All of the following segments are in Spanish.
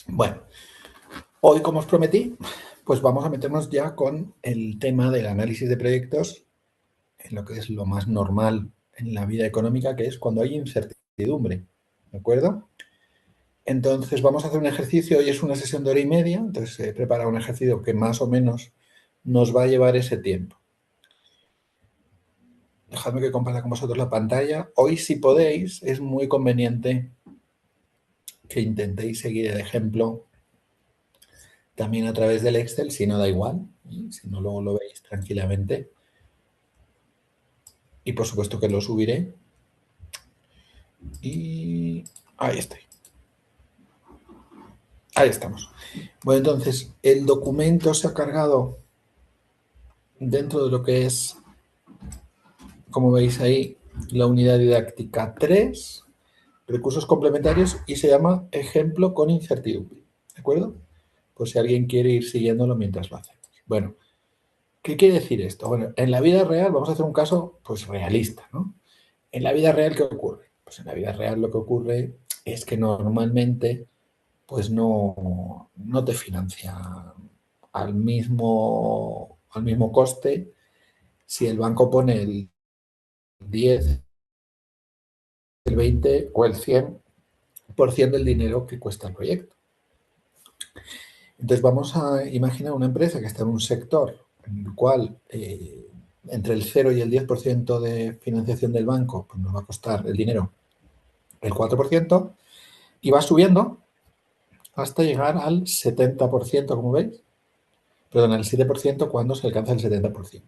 Bueno, hoy, como os prometí, pues vamos a meternos ya con el tema del análisis de proyectos en lo que es lo más normal en la vida económica, que es cuando hay incertidumbre. ¿De acuerdo? Entonces vamos a hacer un ejercicio, hoy es una sesión de hora y media, entonces he preparado un ejercicio que más o menos nos va a llevar ese tiempo. Dejadme que comparta con vosotros la pantalla. Hoy, si podéis, es muy conveniente que intentéis seguir el ejemplo también a través del Excel, si no da igual, ¿eh? Si no luego lo veis tranquilamente. Y por supuesto que lo subiré. Y ahí estoy. Ahí estamos. Bueno, entonces, el documento se ha cargado dentro de lo que es, como veis ahí, la unidad didáctica 3, recursos complementarios, y se llama ejemplo con incertidumbre. ¿De acuerdo? Pues si alguien quiere ir siguiéndolo mientras lo hacemos. Bueno, ¿qué quiere decir esto? Bueno, en la vida real vamos a hacer un caso pues realista, ¿no? En la vida real, ¿qué ocurre? Pues en la vida real lo que ocurre es que normalmente pues no te financia al mismo coste si el banco pone el 10, el 20 o el 100% del dinero que cuesta el proyecto. Entonces vamos a imaginar una empresa que está en un sector en el cual entre el 0 y el 10% de financiación del banco pues nos va a costar el dinero el 4% y va subiendo hasta llegar al 70%, como veis. Perdón, al 7% cuando se alcanza el 70%.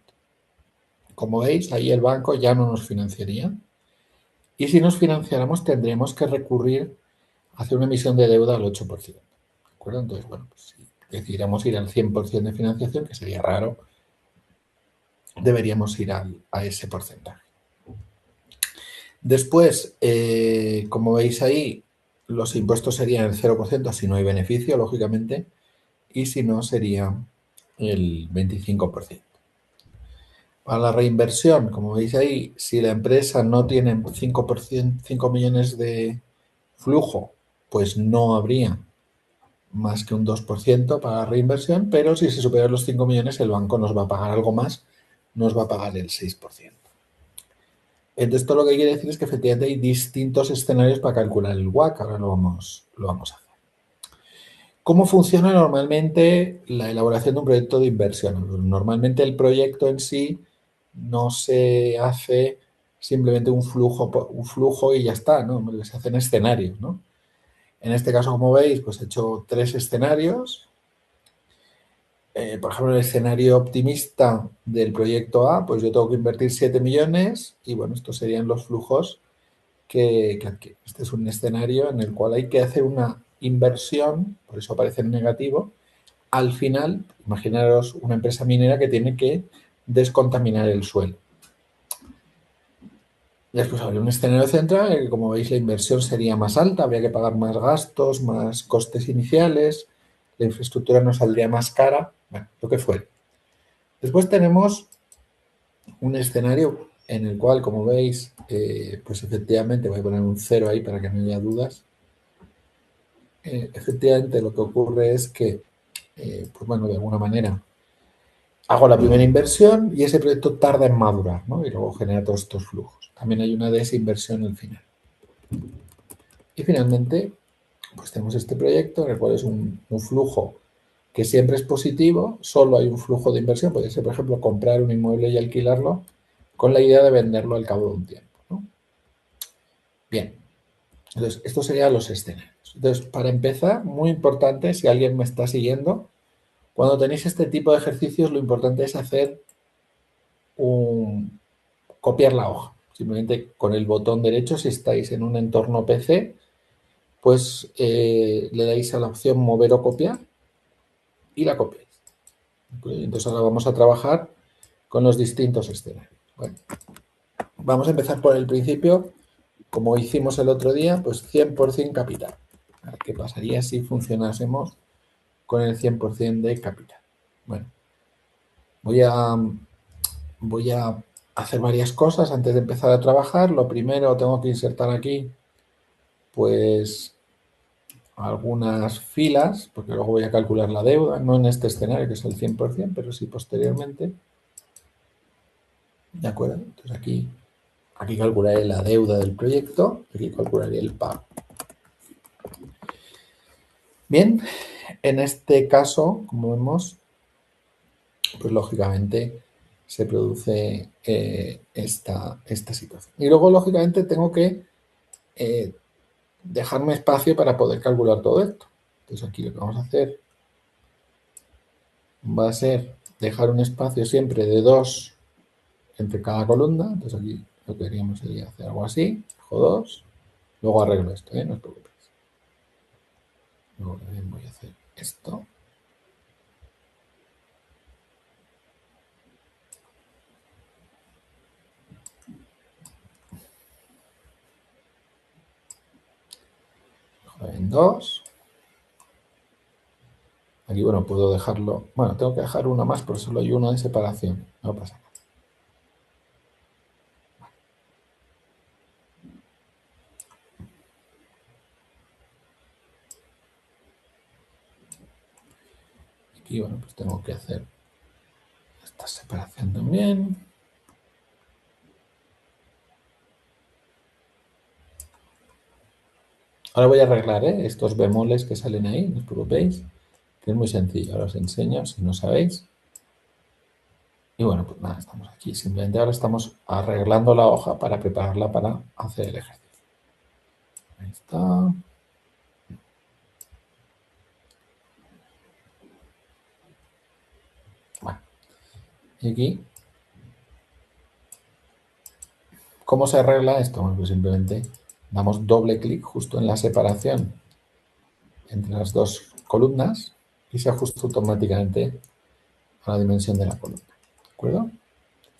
Como veis, ahí el banco ya no nos financiaría. Y si nos financiáramos, tendríamos que recurrir a hacer una emisión de deuda al 8%. ¿De acuerdo? Entonces, bueno, pues si decidiéramos ir al 100% de financiación, que sería raro, deberíamos ir a ese porcentaje. Después, como veis ahí, los impuestos serían el 0% si no hay beneficio, lógicamente, y si no, sería el 25%. Para la reinversión, como veis ahí, si la empresa no tiene 5%, 5 millones de flujo, pues no habría más que un 2% para la reinversión, pero si se superan los 5 millones, el banco nos va a pagar algo más, nos va a pagar el 6%. Entonces, esto lo que quiere decir es que efectivamente hay distintos escenarios para calcular el WACC, ahora lo vamos a hacer. ¿Cómo funciona normalmente la elaboración de un proyecto de inversión? Normalmente el proyecto en sí no se hace simplemente un flujo y ya está, ¿no? Se hacen escenarios, ¿no? En este caso, como veis, pues he hecho 3 escenarios. Por ejemplo, el escenario optimista del proyecto A, pues yo tengo que invertir 7 millones y bueno, estos serían los flujos que adquiere. Este es un escenario en el cual hay que hacer una inversión, por eso aparece en negativo. Al final, imaginaros una empresa minera que tiene que descontaminar el suelo. Después habría un escenario central en el que, como veis, la inversión sería más alta, habría que pagar más gastos, más costes iniciales, la infraestructura nos saldría más cara, bueno, lo que fuere. Después tenemos un escenario en el cual, como veis, pues efectivamente, voy a poner un 0 ahí para que no haya dudas, efectivamente lo que ocurre es que, pues bueno, de alguna manera hago la primera inversión y ese proyecto tarda en madurar, ¿no? Y luego genera todos estos flujos. También hay una desinversión al final. Y finalmente, pues tenemos este proyecto en el cual es un flujo que siempre es positivo, solo hay un flujo de inversión, puede ser, por ejemplo, comprar un inmueble y alquilarlo con la idea de venderlo al cabo de un tiempo, ¿no? Bien, entonces, estos serían los escenarios. Entonces, para empezar, muy importante, si alguien me está siguiendo, cuando tenéis este tipo de ejercicios, lo importante es hacer copiar la hoja. Simplemente con el botón derecho, si estáis en un entorno PC, pues le dais a la opción mover o copiar y la copiáis. Entonces ahora vamos a trabajar con los distintos escenarios. Bueno, vamos a empezar por el principio, como hicimos el otro día, pues 100% capital. ¿Qué pasaría si funcionásemos con el 100% de capital? Bueno, voy a, voy a hacer varias cosas antes de empezar a trabajar. Lo primero, tengo que insertar aquí, pues, algunas filas, porque luego voy a calcular la deuda, no en este escenario que es el 100%, pero sí posteriormente. ¿De acuerdo? Entonces aquí calcularé la deuda del proyecto, aquí calcularé el pago. Bien, en este caso, como vemos, pues lógicamente se produce esta situación. Y luego, lógicamente, tengo que dejarme espacio para poder calcular todo esto. Entonces aquí lo que vamos a hacer va a ser dejar un espacio siempre de 2 entre cada columna. Entonces aquí lo que haríamos sería hacer algo así, dejo 2, luego arreglo esto, no os preocupéis. Luego también voy a hacer esto. Dejo en 2. Aquí, bueno, puedo dejarlo. Bueno, tengo que dejar una más, pero solo hay uno de separación. No pasa nada. Aquí, bueno, pues tengo que hacer esta separación también. Ahora voy a arreglar estos bemoles que salen ahí, no os preocupéis, que es muy sencillo. Ahora os enseño si no sabéis. Y bueno, pues nada, estamos aquí. Simplemente ahora estamos arreglando la hoja para prepararla para hacer el ejercicio. Ahí está. Bueno, y aquí, ¿cómo se arregla esto? Bueno, pues simplemente damos doble clic justo en la separación entre las dos columnas y se ajusta automáticamente a la dimensión de la columna. ¿De acuerdo?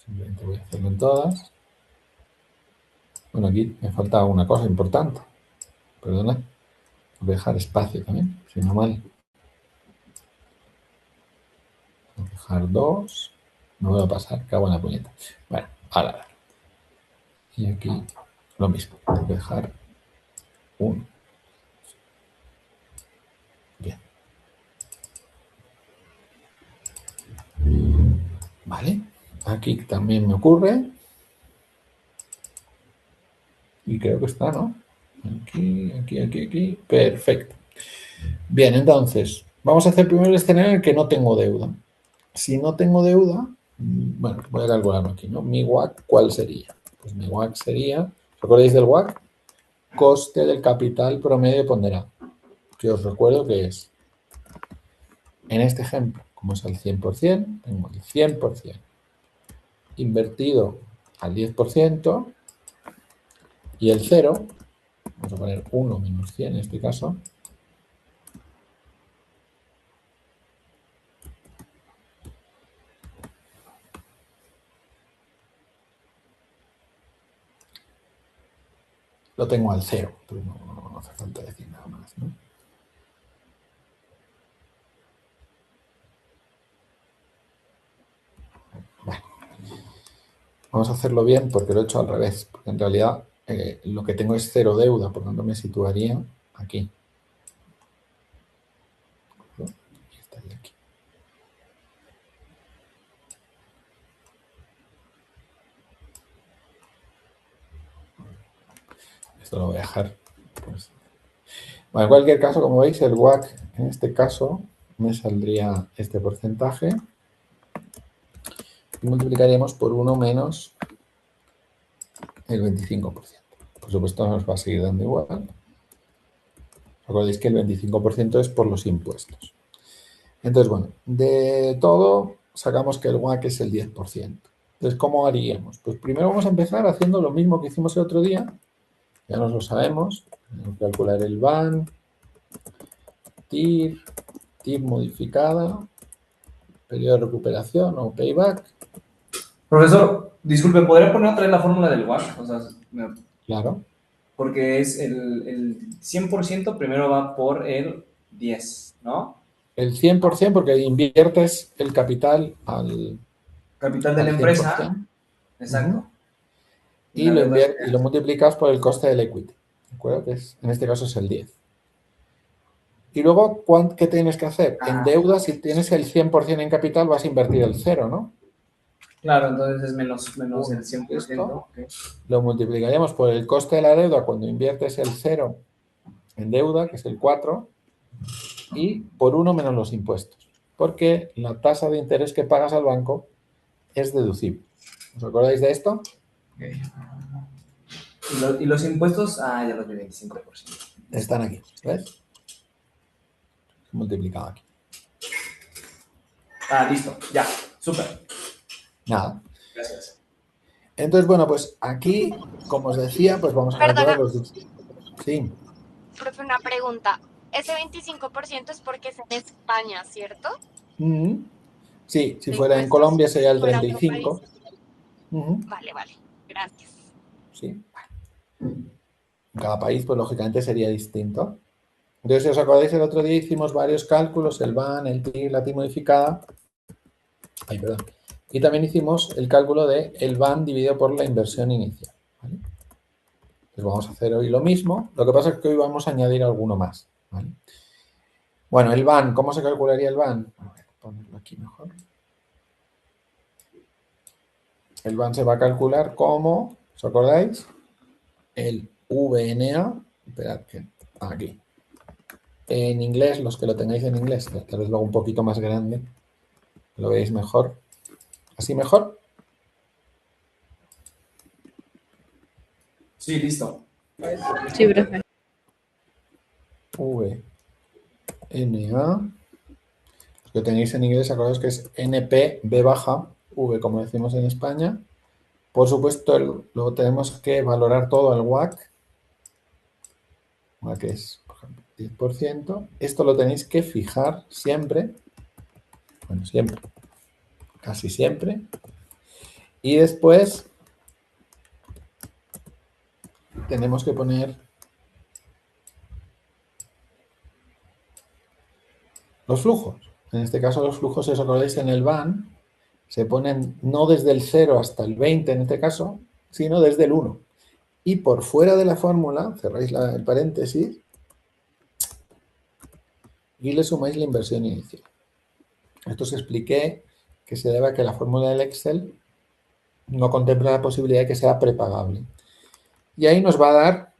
Simplemente voy a hacerlo en todas. Bueno, aquí me falta una cosa importante. Perdona. Voy a dejar espacio también, si no mal. Voy a dejar 2. No voy a pasar, cago en la puñeta. Bueno, ahora. Y aquí lo mismo. Voy a dejar 1. Bien. Vale. Aquí también me ocurre. Y creo que está, ¿no? Aquí. Perfecto. Bien, entonces, vamos a hacer primero el escenario en el que no tengo deuda. Si no tengo deuda, bueno, voy a calcularlo aquí, ¿no? Mi WACC, ¿cuál sería? Pues mi WACC sería, ¿recordáis del WACC? Coste del capital promedio ponderado. Que os recuerdo que es, en este ejemplo, como es al 100%, tengo el 100% invertido al 10% y el 0, vamos a poner 1 menos 100 en este caso, lo tengo al 0, pero no hace falta decir nada más, ¿no? Bueno, vamos a hacerlo bien porque lo he hecho al revés, porque en realidad lo que tengo es 0 deuda, por lo tanto me situaría aquí. ¿No? Y estaría aquí. Esto lo voy a dejar. Pues. Bueno, en cualquier caso, como veis, el WACC en este caso me saldría este porcentaje y multiplicaríamos por 1 menos el 25%. Por supuesto, nos va a seguir dando igual. Recordéis que el 25% es por los impuestos. Entonces, bueno, de todo sacamos que el WACC es el 10%. Entonces, ¿cómo haríamos? Pues primero vamos a empezar haciendo lo mismo que hicimos el otro día. Ya nos lo sabemos. Tenemos que calcular el BAN, TIR modificada, periodo de recuperación o payback. Profesor, disculpe, ¿podría poner otra vez la fórmula del WACC? O sea, Claro. porque es el 100% primero va por el 10, ¿no? El 100% porque inviertes el capital al Capital de la empresa, 100%. exacto. Y Y la lo, deuda y lo sería... multiplicas por el coste del equity. ¿De acuerdo? Que es, en este caso es el 10. Y luego, ¿qué tienes que hacer? En deuda, si tienes el 100% en capital, vas a invertir el cero, ¿no? Claro, entonces es menos el Esto 100%. Okay. lo multiplicaríamos por el coste de la deuda cuando inviertes el cero en deuda, que es el 4, y por 1 menos los impuestos. Porque la tasa de interés que pagas al banco es deducible. ¿Os acordáis de esto? Okay. ¿Y los impuestos? Ah, ya los vi, 25%. Están aquí, ¿ves? Multiplicado aquí. Ah, listo, ya, súper. Nada. Gracias. Entonces, bueno, pues aquí, como os decía, pues vamos a calcular Perdona, los... Sí. profe, una pregunta. Ese 25% es porque es en España, ¿cierto? Sí, si De fuera en impuestos, Colombia sería si el fuera otro país. 35. Vale, vale. Gracias. Sí. En cada país, pues lógicamente sería distinto. Entonces, si os acordáis, el otro día hicimos varios cálculos, el BAN, el TIR, la TI modificada. Ay, perdón. Y también hicimos el cálculo de el BAN dividido por la inversión inicial. ¿Vale? Pues vamos a hacer hoy lo mismo. Lo que pasa es que hoy vamos a añadir alguno más. ¿Vale? Bueno, el BAN, ¿cómo se calcularía el BAN? A ver, ponerlo aquí mejor. El BAN se va a calcular como, ¿os acordáis? El VNA. Esperad que aquí. En inglés, los que lo tengáis en inglés, tal vez luego un poquito más grande, lo veis mejor. ¿Así mejor? Sí, listo. Sí, profe. VNA. Los que tenéis en inglés, acordaos que es NP, B baja, V, como decimos en España. Por supuesto, luego tenemos que valorar todo el WACC. WACC es, por ejemplo, 10%. Esto lo tenéis que fijar siempre. Bueno, siempre. Casi siempre. Y después tenemos que poner los flujos. En este caso, los flujos, si os acordáis, en el BAN se ponen no desde el 0 hasta el 20 en este caso, sino desde el 1. Y por fuera de la fórmula, cerráis el paréntesis y le sumáis la inversión inicial. Esto os expliqué que se debe a que la fórmula del Excel no contempla la posibilidad de que sea prepagable. Y ahí nos va a dar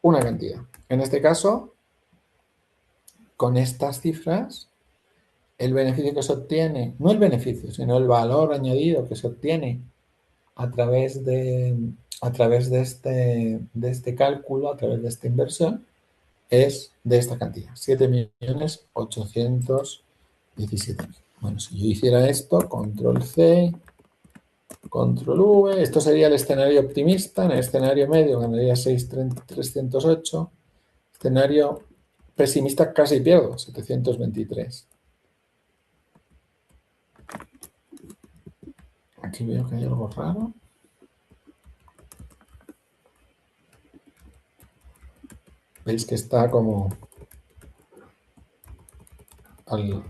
una cantidad. En este caso, con estas cifras, el beneficio que se obtiene, no el beneficio, sino el valor añadido que se obtiene a través de este cálculo, a través de esta inversión, es de esta cantidad, 7.817.000. Bueno, si yo hiciera esto, control C, control V, esto sería el escenario optimista, en el escenario medio ganaría 6.308, escenario pesimista casi pierdo, 723. Aquí veo que hay algo raro. Veis que está como al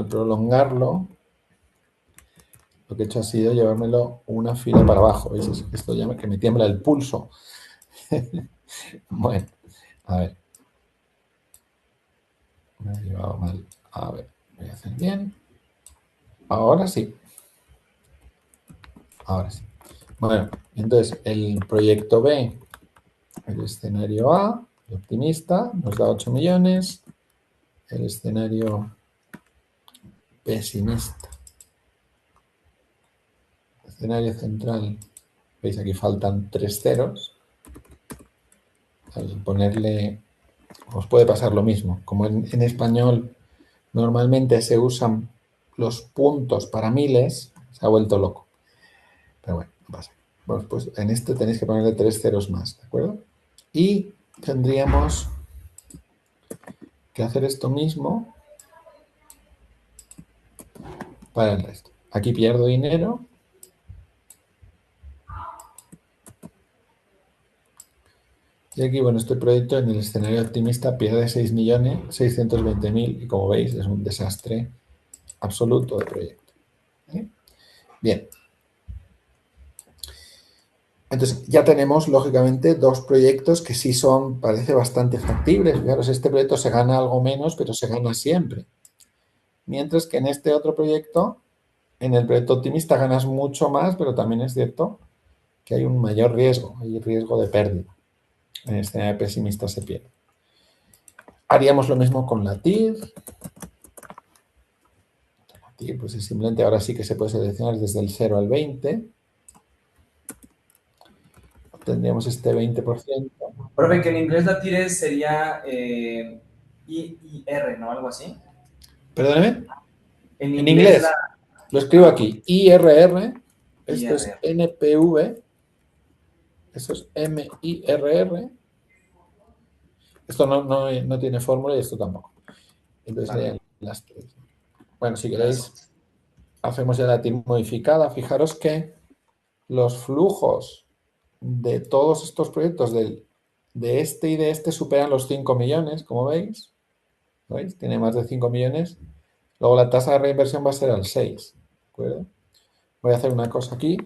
prolongarlo, lo que he hecho ha sido llevármelo una fila para abajo. ¿Veis? Esto llama que me tiembla el pulso. Bueno, a ver. Me he llevado mal. A ver, voy a hacer bien. Ahora sí. Ahora sí. Bueno, entonces el proyecto B, el escenario A, el optimista, nos da 8 millones. El escenario pesimista. El escenario central, veis aquí faltan 3 ceros. Al ponerle, os puede pasar lo mismo. Como en español normalmente se usan los puntos para miles, se ha vuelto loco. Pero bueno, no pasa. Bueno, pues en este tenéis que ponerle 3 ceros más, ¿de acuerdo? Y tendríamos que hacer esto mismo para el resto. Aquí pierdo dinero. Y aquí, bueno, este proyecto en el escenario optimista pierde 6.620.000 y como veis es un desastre absoluto de proyecto. ¿Eh? Bien. Entonces, ya tenemos, lógicamente, dos proyectos que sí son, parece bastante factibles. Fijaros, este proyecto se gana algo menos, pero se gana siempre. Mientras que en este otro proyecto, en el proyecto optimista ganas mucho más, pero también es cierto que hay un mayor riesgo, hay riesgo de pérdida. En el escenario pesimista se pierde. Haríamos lo mismo con la TIR. La TIR, pues es simplemente ahora sí que se puede seleccionar desde el 0 al 20. Tendríamos este 20%. Profe, que en inglés la tires sería IR, ¿no? Algo así. Perdóneme. En En inglés inglés, lo escribo aquí. IRR, esto es IRR. NPV, esto es MIRR. Esto no tiene fórmula y esto tampoco. Entonces Vale. serían las tres. Bueno, si queréis, Gracias. hacemos ya la TIR modificada. Fijaros que los flujos de todos estos proyectos de este y de este superan los 5 millones, como veis. ¿Veis? Tiene más de 5 millones. Luego la tasa de reinversión va a ser al 6. ¿De acuerdo? Voy a hacer una cosa aquí.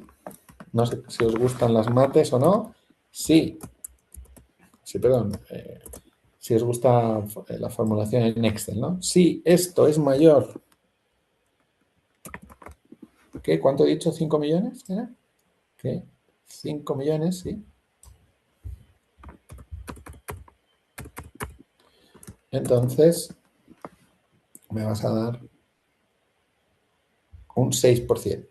No sé si os gustan las mates o no. Sí, sí, perdón. Si os gusta la formulación en Excel, ¿no? Si esto es mayor que, ¿cuánto he dicho? ¿5 millones? ¿Era? ¿Qué? 5 millones, sí. Entonces, me vas a dar un 6%.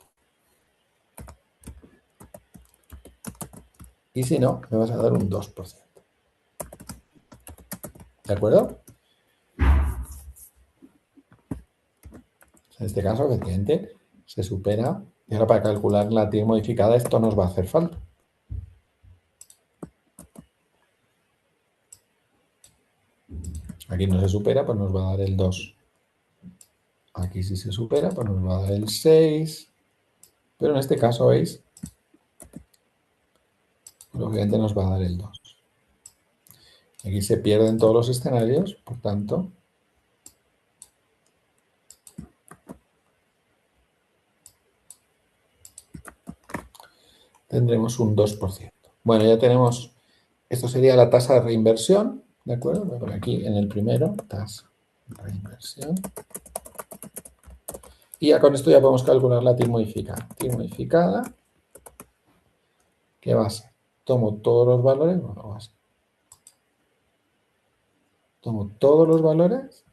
Y si no, me vas a dar un 2%. ¿De acuerdo? En este caso, efectivamente, se supera. Y ahora para calcular la TIR modificada, esto nos va a hacer falta. Aquí no se supera, pues nos va a dar el 2. Aquí sí se supera, pues nos va a dar el 6. Pero en este caso, ¿veis? Lógicamente nos va a dar el 2. Aquí se pierden todos los escenarios, por tanto, tendremos un 2%. Bueno, ya tenemos, esto sería la tasa de reinversión, ¿de acuerdo? Voy a poner aquí en el primero, tasa de reinversión. Y ya con esto ya podemos calcular la TIR modificada. TIR modificada, ¿qué va a ser? Tomo todos los valores, bueno, va a ser. Tomo todos los valores.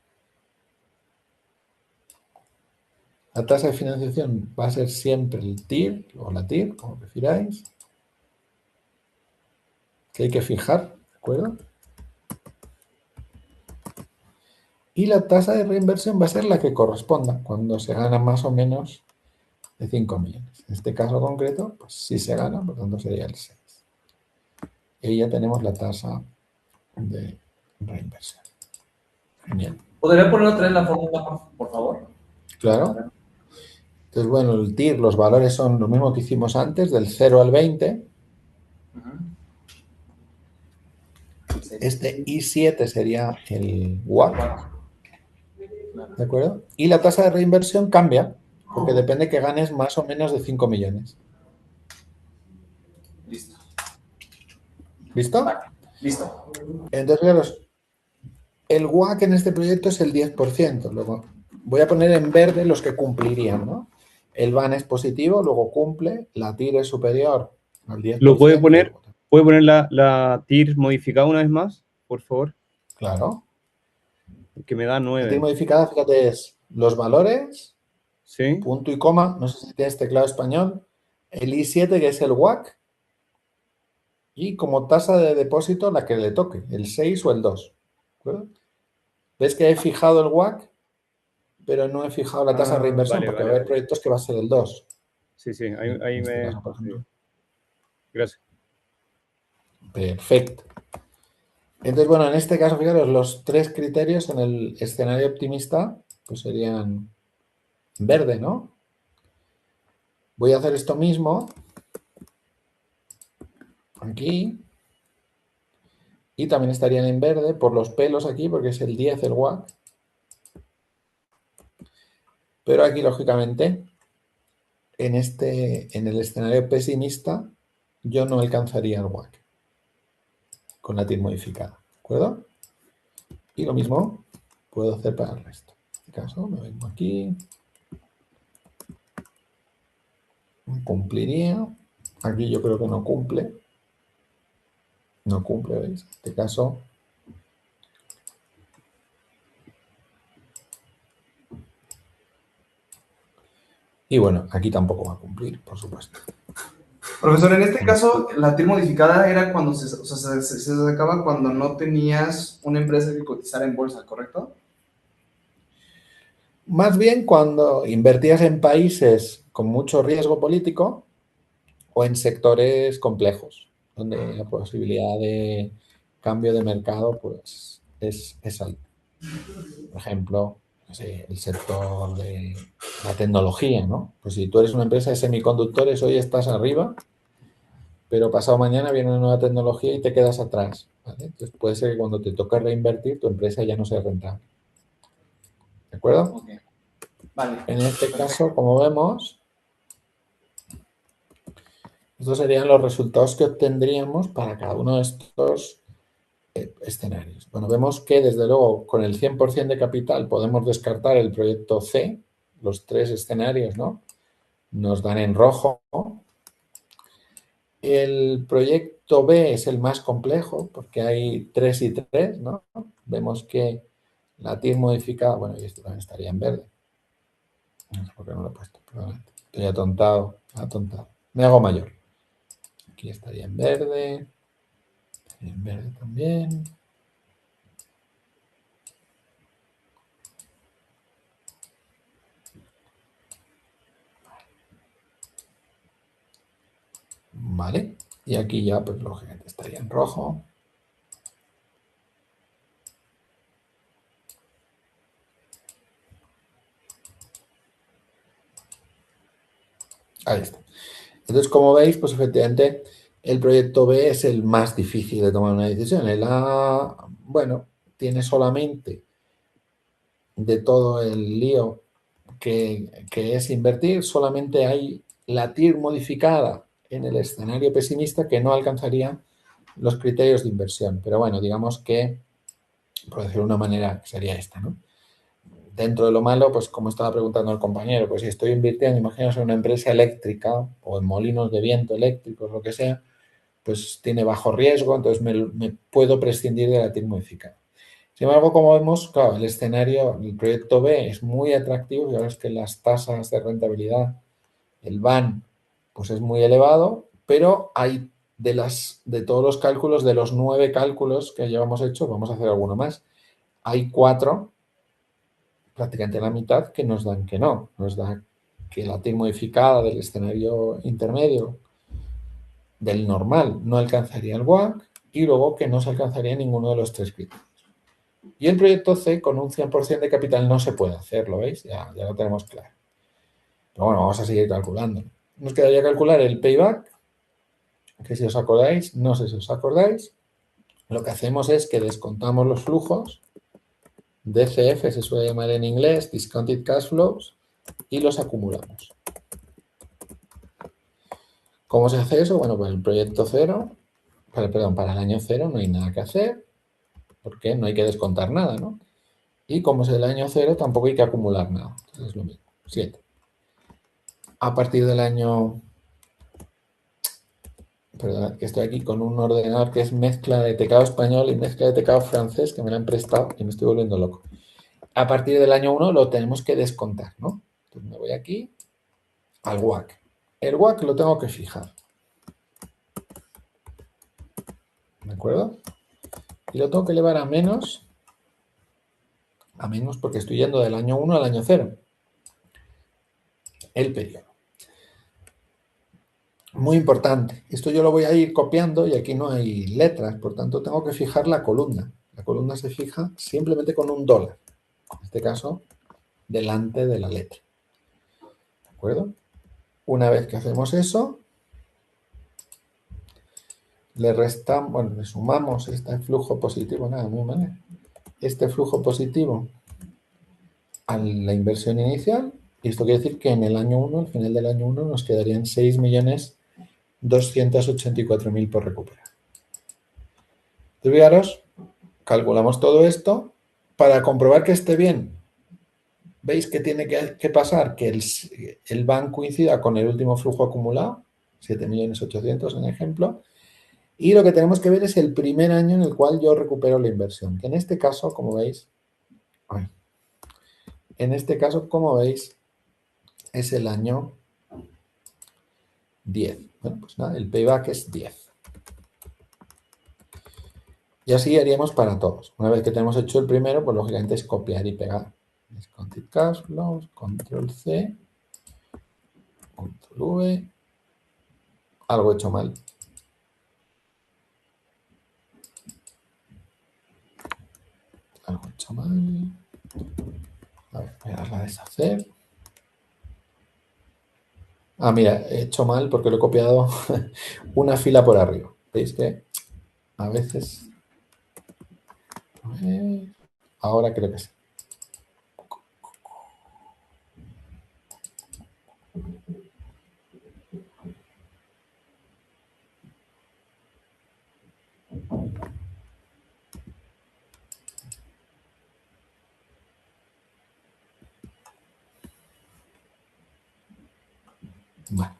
La tasa de financiación va a ser siempre el TIR, o la TIR, como prefiráis, que hay que fijar, ¿de acuerdo? Y la tasa de reinversión va a ser la que corresponda, cuando se gana más o menos de 5 millones. En este caso concreto, pues sí se gana, por tanto sería el 6. Y ahí ya tenemos la tasa de reinversión. Genial. ¿Podría poner otra vez la fórmula, por favor? Claro. Entonces, bueno, el TIR, los valores son lo mismo que hicimos antes, del 0 al 20. Este I7 sería el WACC, ¿de acuerdo? Y la tasa de reinversión cambia, porque depende que ganes más o menos de 5 millones. Listo. ¿Listo? Vale. Listo. Entonces, fijaros, el WACC en este proyecto es el 10%. Luego voy a poner en verde los que cumplirían, ¿no? El VAN es positivo, luego cumple, la TIR es superior al 10%. ¿Lo puede poner la TIR modificada una vez más, por favor? Claro. Que me da La TIR 9. modificada, fíjate, es los valores, ¿Sí? punto y coma, no sé si tienes teclado español, el I7 que es el WACC y como tasa de depósito la que le toque, el 6 o el 2. ¿De acuerdo? ¿Ves que he fijado el WACC, pero no he fijado la tasa de reinversión? Vale, Porque vale, va a haber vale. proyectos que va a ser el 2. Sí, ahí En este me... caso, por ejemplo. Sí. Gracias. Perfecto. Entonces, bueno, en este caso, fijaros, los tres criterios en el escenario optimista pues serían verde, ¿no? Voy a hacer esto mismo aquí y también estarían en verde por los pelos aquí porque es el 10 el WACC. Pero aquí, lógicamente, en el escenario pesimista yo no alcanzaría el WACC con la TIR modificada, ¿de acuerdo? Y lo mismo puedo hacer para el resto. En este caso me vengo aquí, cumpliría, aquí yo creo que no cumple, ¿veis? En este caso y bueno, aquí tampoco va a cumplir, por supuesto. Profesor, en este caso, la TIR modificada era cuando se sacaba cuando no tenías una empresa que cotizara en bolsa, ¿correcto? Más bien cuando invertías en países con mucho riesgo político o en sectores complejos, donde la posibilidad de cambio de mercado pues, es alta. Por ejemplo, no sé, el sector de la tecnología, ¿no? Pues si tú eres una empresa de semiconductores, hoy estás arriba, pero pasado mañana viene una nueva tecnología y te quedas atrás, ¿vale? Entonces puede ser que cuando te toque reinvertir, tu empresa ya no sea rentable. ¿De acuerdo? Ok. Vale. En este caso, como vemos, estos serían los resultados que obtendríamos para cada uno de estos escenarios. Bueno, vemos que desde luego con el 100% de capital podemos descartar el proyecto C, los 3 escenarios, ¿no? Nos dan en rojo. El proyecto B es el más complejo porque hay 3 y 3, ¿no? Vemos que la TIR modificada, bueno, y esto también estaría en verde. No sé por qué no lo he puesto, perdón. Estoy atontado. Me hago mayor. Aquí estaría en verde también. Vale. Y aquí ya, pues lógicamente estaría en rojo. Ahí está. Entonces, como veis, pues efectivamente el proyecto B es el más difícil de tomar una decisión. El A, bueno, tiene solamente de todo el lío que es invertir, solamente hay la TIR modificada en el escenario pesimista que no alcanzaría los criterios de inversión. Pero bueno, digamos que, por decirlo de una manera, sería esta, ¿no? Dentro de lo malo, pues como estaba preguntando el compañero, pues si estoy invirtiendo, imaginaos en una empresa eléctrica o en molinos de viento eléctricos, lo que sea, pues tiene bajo riesgo, entonces me puedo prescindir de la TIR modificada. Sin embargo, como vemos, claro, el escenario, el proyecto B es muy atractivo y ahora es que las tasas de rentabilidad, el BAN, pues es muy elevado, pero hay de todos los cálculos, de los 9 cálculos que llevamos hecho, vamos a hacer alguno más, hay 4, prácticamente la mitad, que nos dan que no, nos da que la TIR modificada del escenario intermedio del normal no alcanzaría el WACC y luego que no se alcanzaría ninguno de los 3 criterios. Y el proyecto C con un 100% de capital no se puede hacer, ¿lo veis? Ya lo tenemos claro. Pero bueno, vamos a seguir calculando. Nos quedaría calcular el payback, que si os acordáis, no sé si os acordáis, lo que hacemos es que descontamos los flujos, DCF se suele llamar en inglés, Discounted Cash Flows, y los acumulamos. ¿Cómo se hace eso? Bueno, para el proyecto cero, para el año cero no hay nada que hacer, porque no hay que descontar nada, ¿no? Y como es el año cero, tampoco hay que acumular nada. Entonces es lo mismo, 7. A partir del año... Perdón, que estoy aquí con un ordenador que es mezcla de teclado español y mezcla de teclado francés, que me lo han prestado y me estoy volviendo loco. A partir del año 1 lo tenemos que descontar, ¿no? Entonces me voy aquí al WACC. El WACC lo tengo que fijar. ¿De acuerdo? Y lo tengo que elevar a menos porque estoy yendo del año 1 al año 0. El periodo. Muy importante. Esto yo lo voy a ir copiando y aquí no hay letras, por tanto tengo que fijar la columna. La columna se fija simplemente con un dólar. En este caso, delante de la letra. ¿De acuerdo? Una vez que hacemos eso, le sumamos este flujo positivo, nada, muy mal. Este flujo positivo a la inversión inicial, y esto quiere decir que en el año 1, al final del año 1, nos quedarían 6 millones 284.000 por recuperar. Entonces, fijaros, calculamos todo esto para comprobar que esté bien. ¿Veis que tiene que pasar? Que el BAN coincida con el último flujo acumulado, 7.800.000 en ejemplo, y lo que tenemos que ver es el primer año en el cual yo recupero la inversión, que en este caso, como veis, es el año 10. Bueno, pues nada, el payback es 10. Y así haríamos para todos. Una vez que tenemos hecho el primero, pues lógicamente es copiar y pegar. Discounted cash flows, control C, control V. Algo hecho mal. Algo hecho mal. A ver, voy a darle a deshacer. Ah, mira, he hecho mal porque lo he copiado una fila por arriba. ¿Veis que a veces... A ver, ahora creo que sí. Bueno,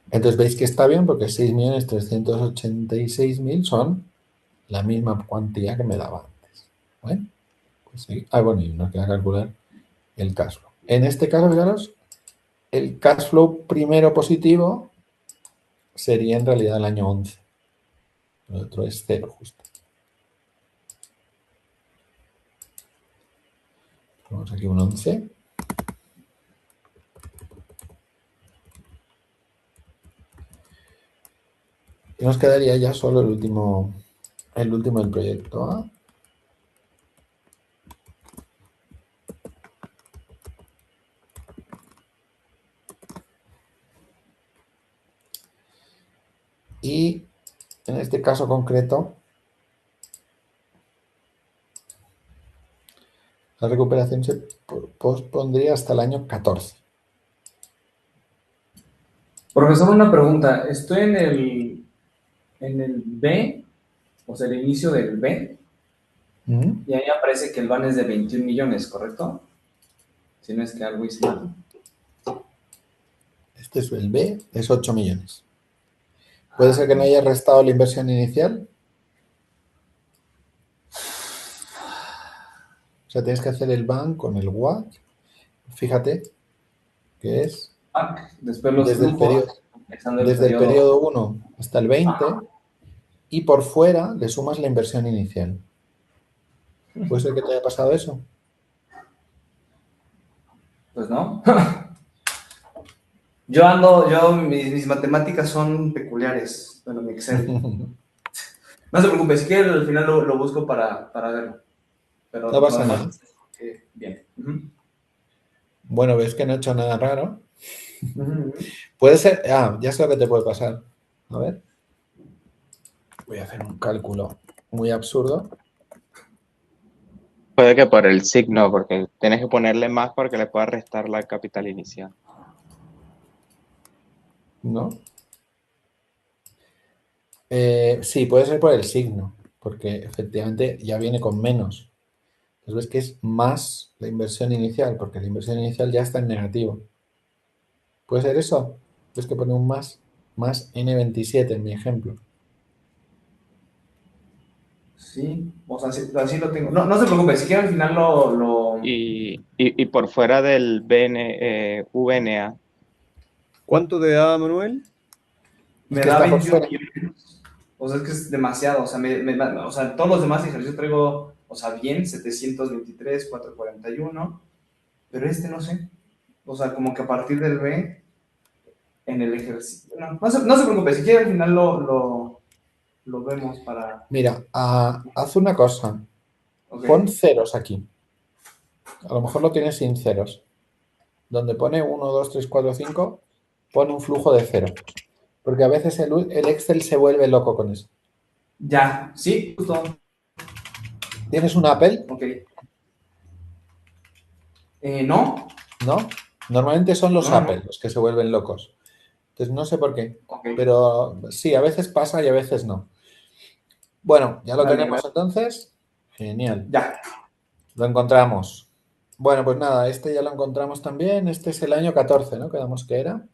entonces veis que está bien porque 6.386.000 son la misma cuantía que me daba antes. Bueno, pues sí. Ah, bueno, y nos queda calcular el cash flow. En este caso, fijaros, el cash flow primero positivo sería en realidad el año 11. El otro es 0 justo. Ponemos aquí un 11. Y nos quedaría ya solo el último del proyecto A. Y en este caso concreto, la recuperación se pospondría hasta el año 14. Profesor, una pregunta. Estoy en el B, o sea, el inicio del B, y ahí aparece que el BAN es de 21 millones, ¿correcto? Si no es que algo hice mal. Este es el B, es 8 millones. ¿Puede ser que no haya restado la inversión inicial? O sea, tienes que hacer el BAN con el WACC. Fíjate que es Después los desde flujos, el periodo 1 hasta el 20 y por fuera le sumas la inversión inicial. ¿Puede ser que te haya pasado eso? Pues no. Mis matemáticas son peculiares. Bueno, mi Excel. No se preocupe, si quiere al final lo busco para verlo. Pero No pasa nada. Bien. Bueno, ves que no he hecho nada raro. Puede ser... Ah, ya sé lo que te puede pasar. A ver. Voy a hacer un cálculo muy absurdo. Puede que por el signo, porque tienes que ponerle más para que le pueda restar la capital inicial. ¿No? Sí, puede ser por el signo, porque efectivamente ya viene con menos. Entonces ves que es más la inversión inicial, porque la inversión inicial ya está en negativo. ¿Puede ser eso? ¿Ves que pone un más N27 en mi ejemplo? Sí, o sea, así lo tengo. No se preocupe, si quiere al final lo... Y por fuera del VNA. ¿Cuánto te da, Manuel? Me que da está por 21 fuera. millones. O sea, es que es demasiado. O sea, o sea, todos los demás ejercicios traigo, o sea, bien, 723, 441. Pero este no sé. O sea, como que a partir del B, en el ejercicio. No se preocupe, si quiere al final lo vemos para... Mira, haz una cosa. Okay. Pon ceros aquí. A lo mejor lo tienes sin ceros. Donde pone 1, 2, 3, 4, 5, pon un flujo de cero. Porque a veces el Excel se vuelve loco con eso. Ya, sí, justo. ¿Tienes un Apple? Ok. No. ¿No? Normalmente son los No. Apple los que se vuelven locos. Entonces no sé por qué, Ok, pero sí, a veces pasa y a veces no. Bueno, ya lo dale, tenemos gracias. entonces. Genial. Ya. Lo encontramos. Bueno, pues nada, este ya lo encontramos también. Este es el año 14, ¿no? Quedamos que era.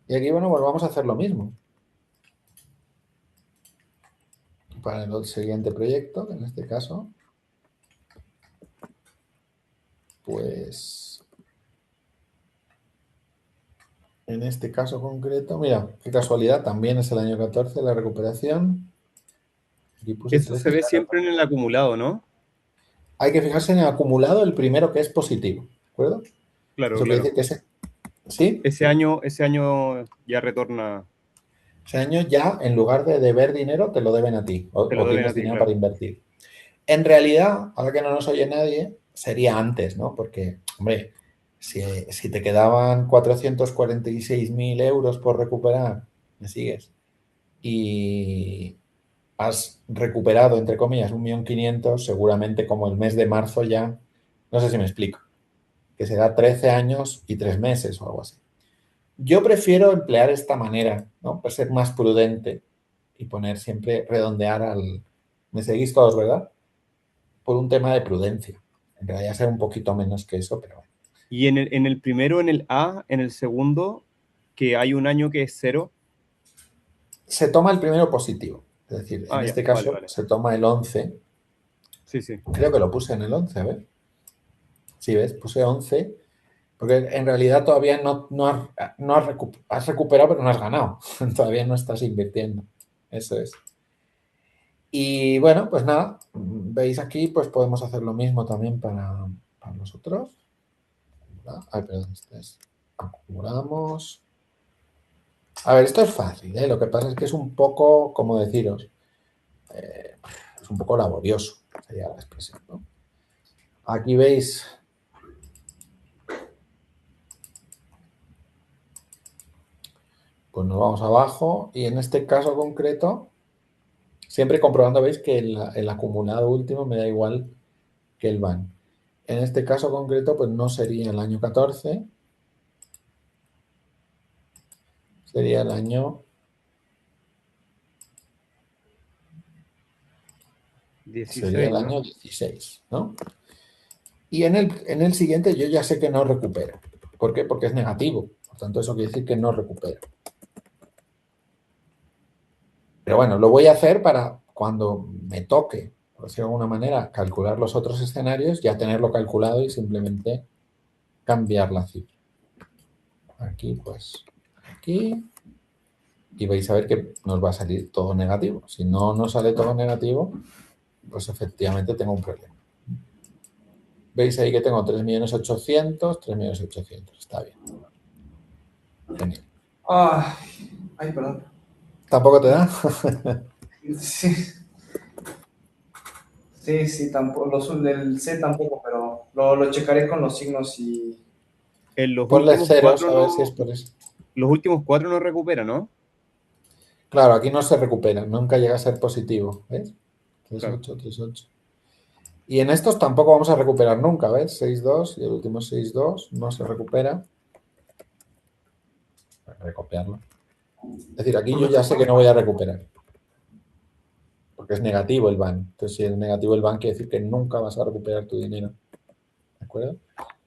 Y aquí, bueno, pues vamos a hacer lo mismo para el siguiente proyecto, que en este caso, pues, en este caso concreto, mira, qué casualidad, también es el año 14 la recuperación. Aquí puse Eso se 13. ve siempre en el acumulado, ¿no? Hay que fijarse en el acumulado, el primero que es positivo, ¿de acuerdo? Claro, Eso quiere claro. decir que ¿sí? Ese año ya retorna, Ese año ya, en lugar de deber dinero, te lo deben a ti te lo o deben a tienes ti, dinero para claro. invertir. En realidad, ahora que no nos oye nadie, sería antes, ¿no? Porque, hombre, si te quedaban 446.000 euros por recuperar, ¿me sigues? Y has recuperado, entre comillas, 1.500.000, seguramente como el mes de marzo ya, no sé si me explico, que será 13 años y 3 meses o algo así. Yo prefiero emplear esta manera, ¿no? Para ser más prudente y poner siempre, redondear al... Me seguís todos, ¿verdad? Por un tema de prudencia. En realidad ser un poquito menos que eso, pero bueno. Y en el primero, en el A, en el segundo, que hay un año que es cero. Se toma el primero positivo. Es decir, en Ah, ya, este vale, caso vale. se toma el 11. Sí, sí. Creo que lo puse en el 11, a ver. Sí, ¿ves? Puse 11, porque en realidad todavía no has recuperado, pero no has ganado. Todavía no estás invirtiendo. Eso es. Y bueno, pues nada, veis aquí, pues podemos hacer lo mismo también para los otros. Ay, perdón, este es. Acumulamos. A ver, esto es fácil, ¿eh? Lo que pasa es que es un poco, como deciros, eh, es un poco laborioso, sería la expresión, ¿no? Aquí veis, pues nos vamos abajo y en este caso concreto, siempre comprobando, veis que el acumulado último me da igual que el van. En este caso concreto, pues no sería el año 14, sería el año 16, ¿no? 16, ¿no? Y en el siguiente yo ya sé que no recupero. ¿Por qué? Porque es negativo. Por tanto, eso quiere decir que no recupero. Pero bueno, lo voy a hacer para cuando me toque, por decirlo de alguna manera, calcular los otros escenarios, ya tenerlo calculado y simplemente cambiar la cifra. Aquí, pues, aquí. Y vais a ver que nos va a salir todo negativo. Si no nos sale todo negativo, pues efectivamente tengo un problema. Veis ahí que tengo 3.800.000, 3.800.000. Está bien. Genial. Ay, perdón. ¿Tampoco te da? Sí, sí, tampoco. Los del C tampoco, pero lo checaré con los signos y. En los Ponle últimos ceros cuatro a ver si es no, por eso. los últimos cuatro no recupera, ¿no? Claro, aquí no se recupera, nunca llega a ser positivo. ¿Ves? Tres Claro. ocho 3,8. Y en estos tampoco vamos a recuperar nunca, ¿ves? 6,2 y el último 6,2 no se recupera. Voy a recopiarlo. Es decir, aquí yo ya sé que no voy a recuperar, porque es negativo el ban. Entonces, si es negativo el ban, quiere decir que nunca vas a recuperar tu dinero. ¿De acuerdo?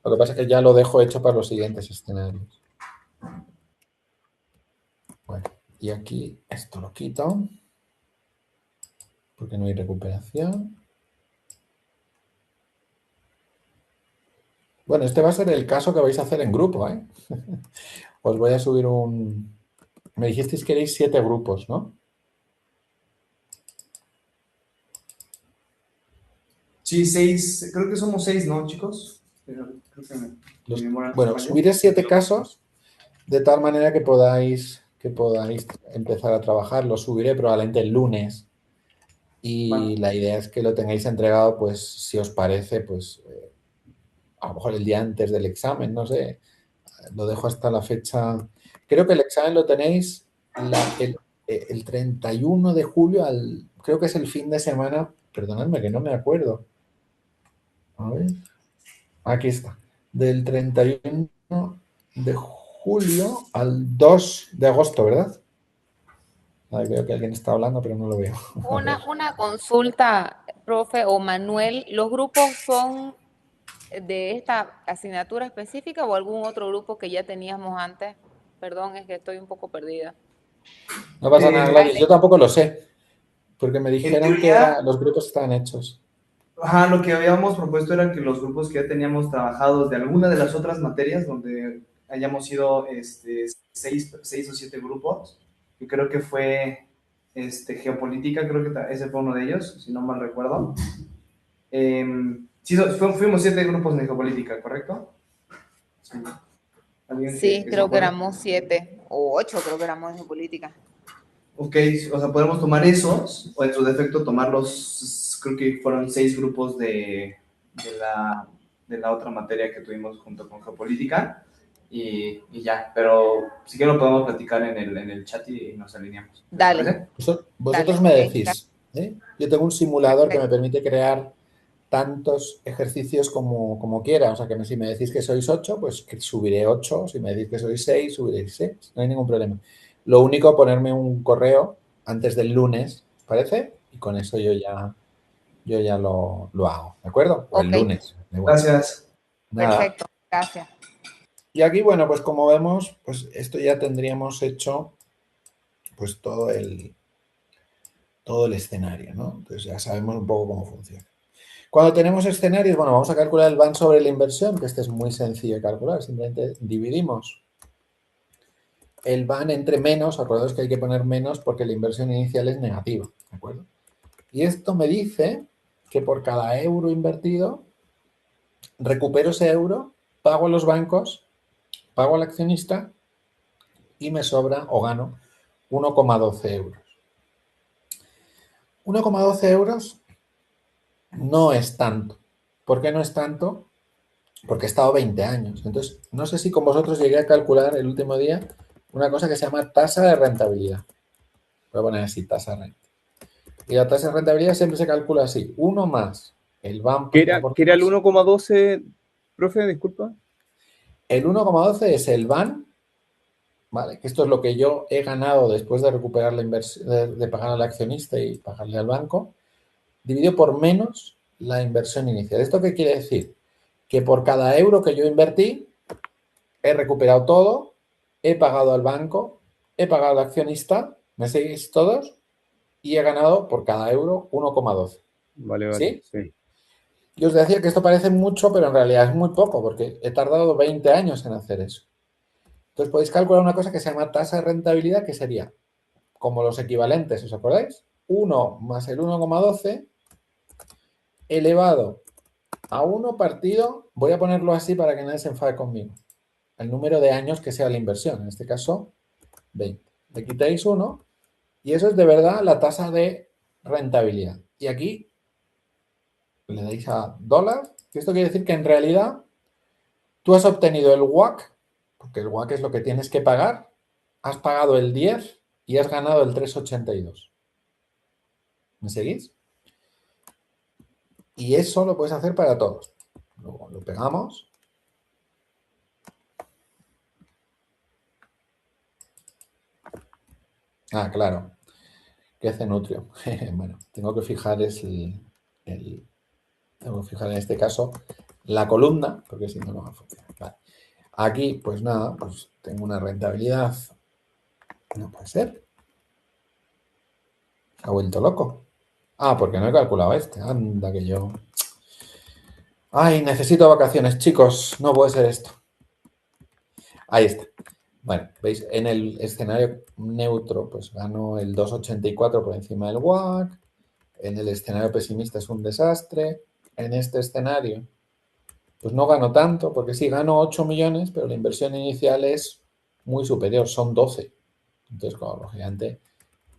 Lo que pasa es que ya lo dejo hecho para los siguientes escenarios. Bueno, y aquí esto lo quito, porque no hay recuperación. Bueno, este va a ser el caso que vais a hacer en grupo, ¿eh? Os voy a subir un... Me dijisteis que queréis 7 grupos, ¿no? Sí, 6. Creo que somos 6, ¿no, chicos? Pero creo que mi memoria no me Bueno, falló. subiré 7 casos de tal manera que podáis empezar a trabajar. Lo subiré probablemente el lunes y Vale. la idea es que lo tengáis entregado, pues, si os parece, pues, a lo mejor el día antes del examen, no sé. Lo dejo hasta la fecha. Creo que el examen lo tenéis el 31 de julio, creo que es el fin de semana. Perdonadme que no me acuerdo. A ver. Aquí está. Del 31 de julio al 2 de agosto, ¿verdad? Ahí veo que alguien está hablando, pero no lo veo. A ver. Una consulta, profe o Manuel, ¿los grupos son de esta asignatura específica o algún otro grupo que ya teníamos antes? Perdón, es que estoy un poco perdida. No pasa nada, Gladys. Yo tampoco lo sé, porque me En dijeron que teoría, los grupos estaban hechos. ajá, lo que habíamos propuesto era que los grupos que ya teníamos trabajados de alguna de las otras materias donde hayamos sido seis o siete grupos, que creo que fue geopolítica, creo que ese fue uno de ellos, si no mal recuerdo. Sí, fuimos 7 grupos en geopolítica, ¿correcto? Sí. ¿Alguien Sí, que se creo que acuerde? éramos 7 o 8, creo que éramos en política. Ok, o sea, podemos tomar esos, o en su defecto tomar los, creo que fueron 6 grupos de la otra materia que tuvimos junto con geopolítica, y ya, pero sí que lo podemos platicar en el chat y nos alineamos. ¿Les Dale, parece? Vosotros dale, me ok. decís, ¿eh? Yo tengo un simulador que me Perfecto. permite crear tantos ejercicios como quiera. O sea, que si me decís que sois 8, pues que subiré 8. Si me decís que sois 6, subiré 6. No hay ningún problema. Lo único, ponerme un correo antes del lunes, ¿parece? Y con eso yo ya lo hago, ¿de acuerdo? O el Ok, lunes, da igual. Gracias. Nada. perfecto, gracias. Y aquí, bueno, pues como vemos, pues esto ya tendríamos hecho pues todo el escenario, ¿no? Entonces ya sabemos un poco cómo funciona. Cuando tenemos escenarios, bueno, vamos a calcular el van sobre la inversión, que este es muy sencillo de calcular, simplemente dividimos el van entre menos, acordaos que hay que poner menos porque la inversión inicial es negativa, ¿de acuerdo? Y esto me dice que por cada euro invertido, recupero ese euro, pago a los bancos, pago al accionista y me sobra o gano 1,12 euros. 1,12 euros no es tanto. ¿Por qué no es tanto? Porque he estado 20 años. Entonces, no sé si con vosotros llegué a calcular el último día una cosa que se llama tasa de rentabilidad. Voy a poner así, tasa de renta. Y la tasa de rentabilidad siempre se calcula así, uno más el van ¿Qué aportado. era el 1,12, profe? Disculpa. El 1,12 es el van, ¿vale? Que esto es lo que yo he ganado después de recuperar la inversión, de pagar al accionista y pagarle al banco, dividido por menos la inversión inicial. ¿Esto qué quiere decir? Que por cada euro que yo invertí, he recuperado todo, he pagado al banco, he pagado al accionista, ¿me seguís todos? Y he ganado por cada euro 1,12. Vale, ¿Sí? sí. Y os decía que esto parece mucho, pero en realidad es muy poco, porque he tardado 20 años en hacer eso. Entonces podéis calcular una cosa que se llama tasa de rentabilidad, que sería como los equivalentes, ¿os acordáis? 1 más el 1,12 elevado a 1 partido, voy a ponerlo así para que nadie se enfade conmigo, el número de años que sea la inversión, en este caso 20. Le quitáis 1 y eso es de verdad la tasa de rentabilidad. Y aquí le dais a dólar, que esto quiere decir que en realidad tú has obtenido el WACC, porque el WACC es lo que tienes que pagar, has pagado el 10 y has ganado el 3,82. ¿Me seguís? Y eso lo puedes hacer para todos. Luego lo pegamos. Ah, claro. ¿Qué hace Nutrio? Bueno, tengo que fijar tengo que fijar en este caso la columna, porque si no, no va a funcionar. Vale. Aquí, pues nada, pues tengo una rentabilidad. No puede ser. Se ha vuelto loco. Ah, porque no he calculado este. Anda que yo. Ay, necesito vacaciones, chicos. No puede ser esto. Ahí está. Bueno, veis, en el escenario neutro, pues gano el 2,84 por encima del WACC. En el escenario pesimista es un desastre. En este escenario, pues no gano tanto, porque sí, gano 8 millones, pero la inversión inicial es muy superior, son 12. Entonces, claro, lógicamente,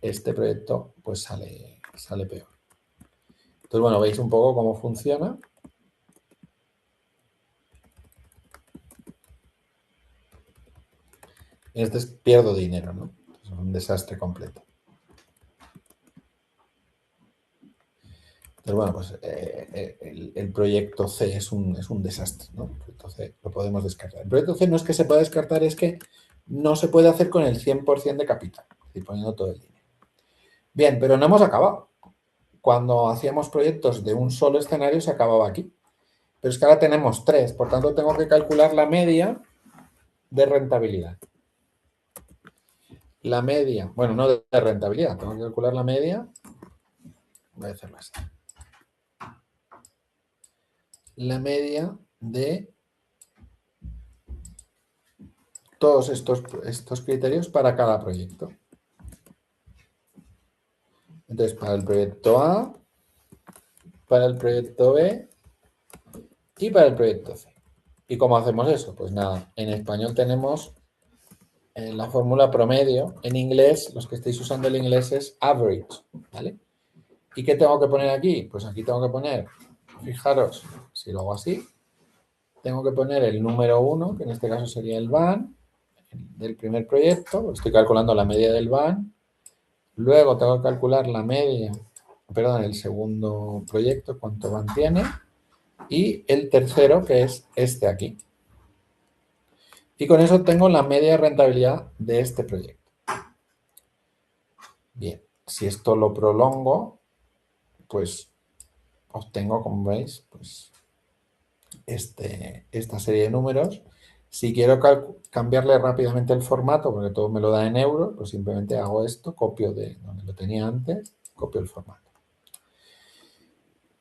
este proyecto pues sale peor. Entonces, bueno, veis un poco cómo funciona. Este es pierdo dinero, ¿no? Es un desastre completo. Pero bueno, pues el proyecto C es un desastre, ¿no? El proyecto C lo podemos descartar. El proyecto C no es que se pueda descartar, es que no se puede hacer con el 100% de capital, es decir, poniendo todo el dinero. Bien, pero no hemos acabado. Cuando hacíamos proyectos de un solo escenario se acababa aquí. Pero es que ahora tenemos 3, por tanto tengo que calcular la media de rentabilidad. La media, bueno, no de rentabilidad, tengo que calcular la media. Voy a hacerlo así. La media de todos estos criterios para cada proyecto. Entonces, para el proyecto A, para el proyecto B y para el proyecto C. ¿Y cómo hacemos eso? Pues nada, en español tenemos la fórmula promedio. En inglés, los que estáis usando el inglés es average, ¿vale? ¿Y qué tengo que poner aquí? Pues aquí tengo que poner, fijaros, si lo hago así, tengo que poner el número 1, que en este caso sería el VAN del primer proyecto, estoy calculando la media del VAN, luego tengo que calcular la media, perdón, el segundo proyecto, cuánto VAN tiene, y el tercero, que es este aquí. Y con eso tengo la media de rentabilidad de este proyecto. Bien, si esto lo prolongo, pues obtengo, como veis, pues esta serie de números. Si quiero cambiarle rápidamente el formato, porque todo me lo da en euros, pues simplemente hago esto, copio de donde lo tenía antes, copio el formato.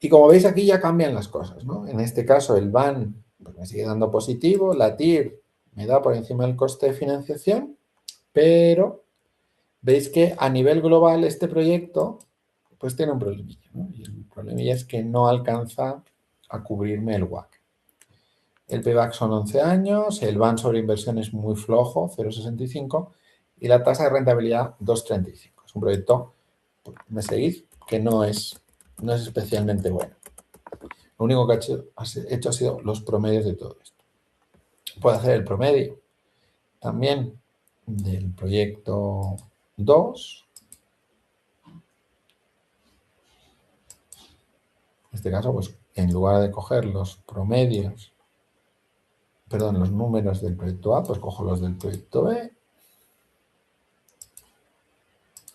Y como veis aquí ya cambian las cosas, ¿no? En este caso el VAN pues me sigue dando positivo, la TIR me da por encima del coste de financiación, pero veis que a nivel global este proyecto pues tiene un problemilla, ¿no? Y el problemilla es que no alcanza a cubrirme el WACC. El payback son 11 años, el VAN sobre inversión es muy flojo, 0,65, y la tasa de rentabilidad 2,35. Es un proyecto, me seguís, que no es especialmente bueno. Lo único que he hecho ha sido los promedios de todo esto. Puedo hacer el promedio también del proyecto 2. En este caso, pues en lugar de coger los promedios, perdón, los números del proyecto A, pues cojo los del proyecto B.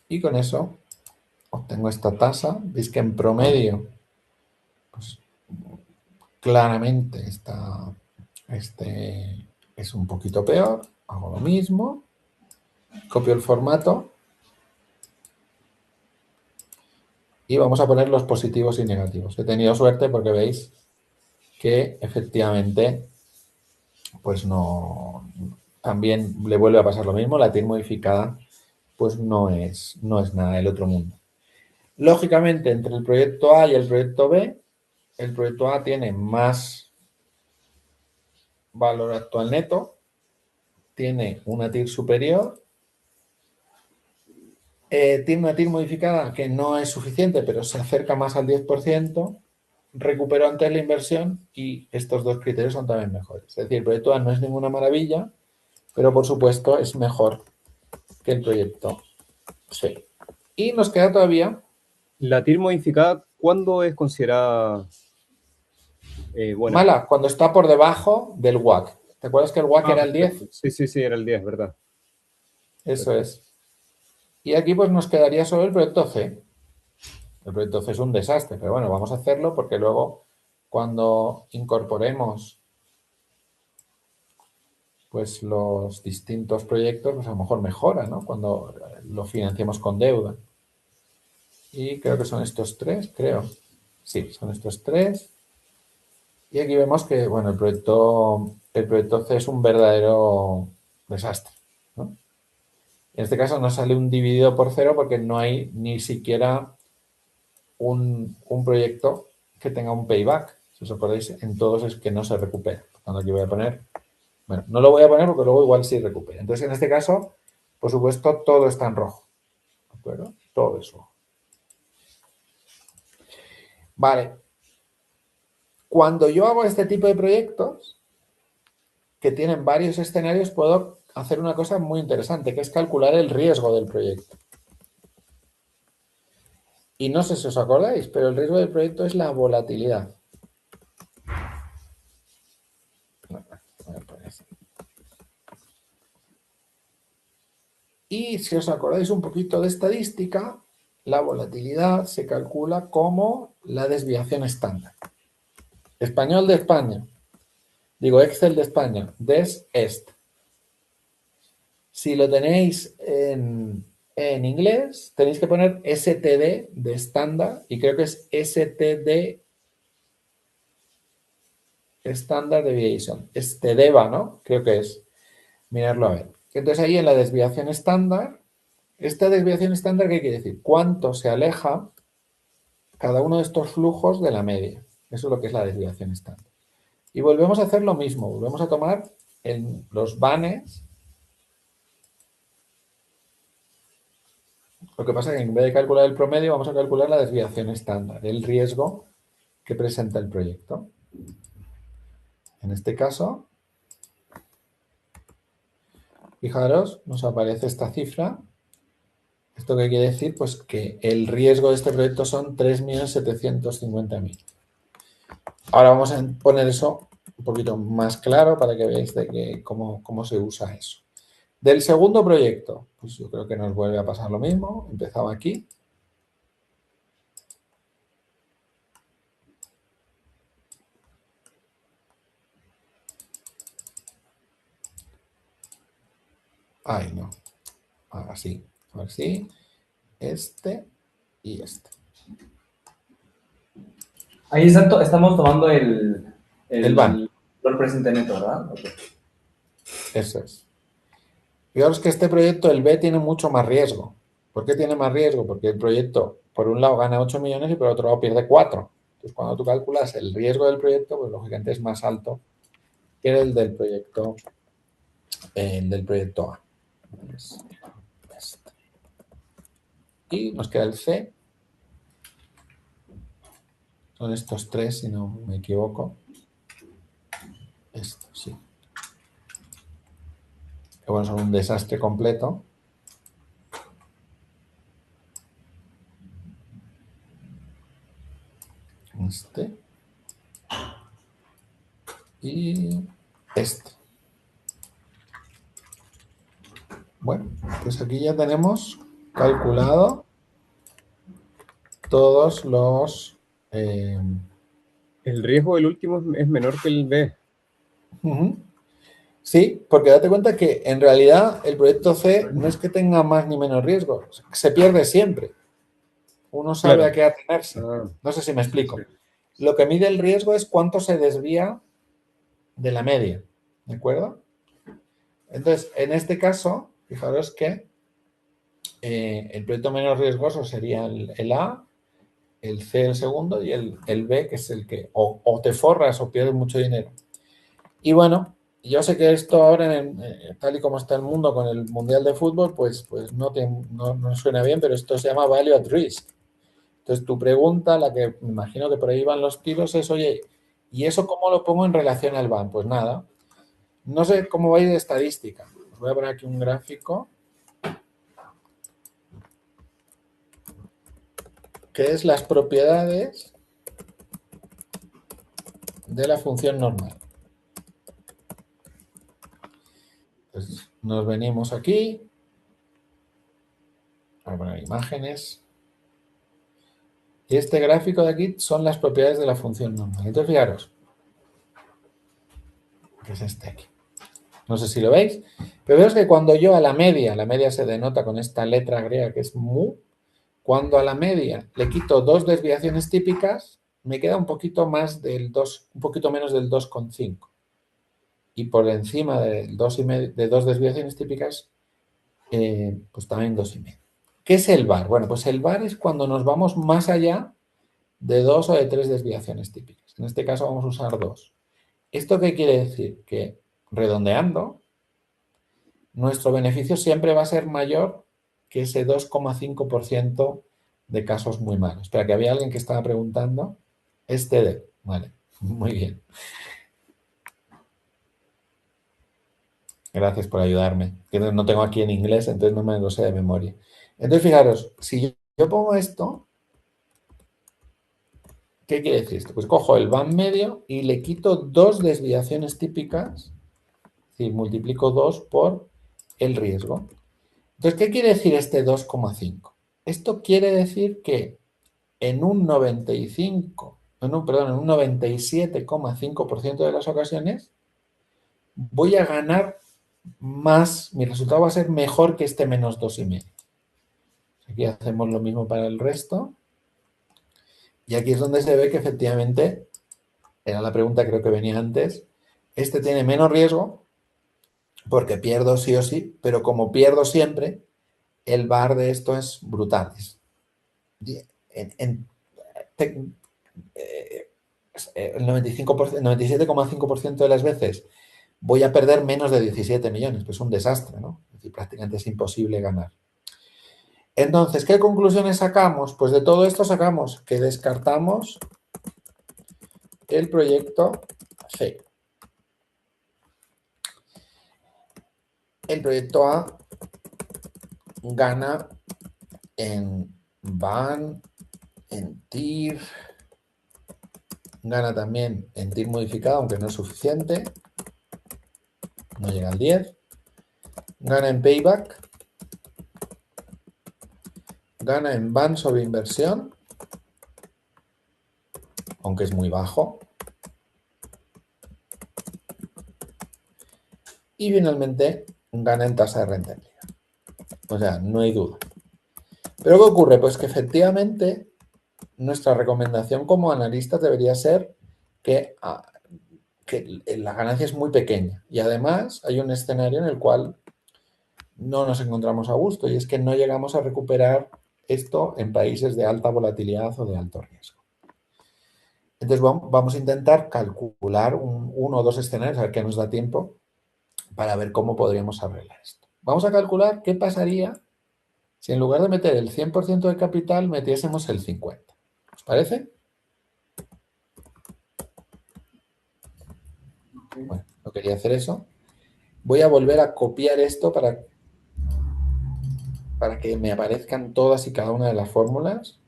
Y con eso obtengo esta tasa. Veis que en promedio, pues claramente este es un poquito peor. Hago lo mismo. Copio el formato. Y vamos a poner los positivos y negativos. He tenido suerte porque veis que efectivamente, pues no, también le vuelve a pasar lo mismo. La TIR modificada, pues no es nada del otro mundo. Lógicamente, entre el proyecto A y el proyecto B, el proyecto A tiene más valor actual neto, tiene una TIR superior, tiene una TIR modificada que no es suficiente, pero se acerca más al 10%, recuperó antes la inversión y estos dos criterios son también mejores. Es decir, el proyecto A no es ninguna maravilla, pero por supuesto es mejor que el proyecto C. Y nos queda todavía... La TIR modificada, ¿cuándo es considerada buena? Mala, cuando está por debajo del WACC. ¿Te acuerdas que el WACC era el 10? Sí, era el 10, ¿verdad? Eso es. Y aquí pues nos quedaría solo el proyecto C. El proyecto C es un desastre, pero bueno, vamos a hacerlo porque luego cuando incorporemos pues los distintos proyectos, pues a lo mejor mejora, ¿no? Cuando lo financiemos con deuda. Y creo que son estos 3, creo. Sí, son estos 3. Y aquí vemos que, bueno, el proyecto C es un verdadero desastre, ¿no? En este caso no sale un dividido por 0 porque no hay ni siquiera un proyecto que tenga un payback. Si os acordáis, en todos es que no se recupera. Por tanto, aquí voy a poner... Bueno, no lo voy a poner porque luego igual sí recupera. Entonces, en este caso, por supuesto, todo está en rojo. ¿De acuerdo? Todo es rojo. Vale. Cuando yo hago este tipo de proyectos, que tienen varios escenarios, puedo hacer una cosa muy interesante, que es calcular el riesgo del proyecto. Y no sé si os acordáis, pero el riesgo del proyecto es la volatilidad. Voy a poner así. Y si os acordáis un poquito de estadística, la volatilidad se calcula como la desviación estándar. Español de España. Digo, Excel de España. Des est. Si lo tenéis en inglés, tenéis que poner STD de estándar y creo que es STD Standard Deviation. Es TDEVA, ¿no? Creo que es. Mirarlo a ver. Entonces ahí en la desviación estándar, esta desviación estándar, ¿qué quiere decir? ¿Cuánto se aleja cada uno de estos flujos de la media? Eso es lo que es la desviación estándar. Y volvemos a hacer lo mismo. Volvemos a tomar los vanes. Lo que pasa es que en vez de calcular el promedio, vamos a calcular la desviación estándar, el riesgo que presenta el proyecto. En este caso, fijaros, nos aparece esta cifra. ¿Esto qué quiere decir? Pues que el riesgo de este proyecto son 3.750.000. Ahora vamos a poner eso un poquito más claro para que veáis cómo se usa eso. Del segundo proyecto, pues yo creo que nos vuelve a pasar lo mismo. Empezaba aquí. Ay, no. Ahora sí. Ahora sí. Este y este. Ahí estamos tomando el van. valor presente neto, ¿verdad? Okay. Eso es. Fijaros que este proyecto, el B, tiene mucho más riesgo. ¿Por qué tiene más riesgo? Porque el proyecto, por un lado, gana 8 millones y por otro lado pierde 4. Entonces, cuando tú calculas el riesgo del proyecto, pues lógicamente es más alto que el del proyecto A. Y nos queda el C. Son estos tres, si no me equivoco. Esto, sí. Que bueno, son un desastre completo. Este. Y este. Bueno, pues aquí ya tenemos calculado todos los... El riesgo del último es menor que el B. Sí, porque date cuenta que en realidad el proyecto C no es que tenga más ni menos riesgo, se pierde siempre. Uno sabe Claro. a qué atenerse. No sé si me explico. Lo que mide el riesgo es cuánto se desvía de la media, ¿de acuerdo? Entonces, en este caso, fijaros que el proyecto menos riesgoso sería el A, el C el segundo y el B, que es el que o te forras o pierdes mucho dinero. Y bueno, yo sé que esto ahora, tal y como está el mundo con el Mundial de Fútbol, pues no suena bien, pero esto se llama Value at Risk. Entonces, tu pregunta, la que me imagino que por ahí van los tiros, es, oye, ¿y eso cómo lo pongo en relación al BAN? Pues nada, no sé cómo va a ir de estadística. Os voy a poner aquí un gráfico que es las propiedades de la función normal. Entonces, nos venimos aquí. Voy a poner imágenes. Y este gráfico de aquí son las propiedades de la función normal. Entonces, fijaros, que es este aquí. No sé si lo veis, pero veis que cuando yo a la media se denota con esta letra griega que es mu, cuando a la media le quito dos desviaciones típicas, me queda un poquito más del 2, un poquito menos del 2,5. Y por encima de dos desviaciones típicas, pues también 2,5. ¿Qué es el VAR? Bueno, pues el VAR es cuando nos vamos más allá de 2 o de 3 desviaciones típicas. En este caso vamos a usar 2. ¿Esto qué quiere decir? Que redondeando, nuestro beneficio siempre va a ser mayor que ese 2,5% de casos muy malos. Espera, que había alguien que estaba preguntando. Vale, muy bien. Gracias por ayudarme. Que no tengo aquí en inglés, entonces no me lo sé de memoria. Entonces, fijaros, si yo pongo esto, ¿Qué quiere decir esto? Pues cojo el van medio y le quito dos desviaciones típicas, y multiplico 2 por el riesgo. Entonces, ¿qué quiere decir este 2,5? Esto quiere decir que en un 97,5% de las ocasiones voy a ganar más, mi resultado va a ser mejor que este menos 2,5. Aquí hacemos lo mismo para el resto. Y aquí es donde se ve que efectivamente, era la pregunta creo que venía antes, este tiene menos riesgo porque pierdo sí o sí, pero como pierdo siempre, el VAR de esto es brutal. El 97,5% de las veces voy a perder menos de 17 millones, pues es un desastre, ¿no? Es decir, prácticamente es imposible ganar. Entonces, ¿qué conclusiones sacamos? Pues de todo esto sacamos que descartamos el proyecto C. El proyecto A gana en VAN, en TIR, gana también en TIR modificado, aunque no es suficiente, no llega al 10, gana en Payback, gana en VAN sobre inversión, aunque es muy bajo, y finalmente gana en tasa de rentabilidad. O sea, no hay duda. Pero ¿qué ocurre? Pues que efectivamente nuestra recomendación como analistas debería ser que la ganancia es muy pequeña y además hay un escenario en el cual no nos encontramos a gusto y es que no llegamos a recuperar esto en países de alta volatilidad o de alto riesgo. Entonces vamos a intentar calcular uno o dos escenarios, a ver qué nos da tiempo, para ver cómo podríamos arreglar esto. Vamos a calcular qué pasaría si en lugar de meter el 100% de capital metiésemos el 50%. ¿Os parece? Bueno, no quería hacer eso. Voy a volver a copiar esto para que me aparezcan todas y cada una de las fórmulas.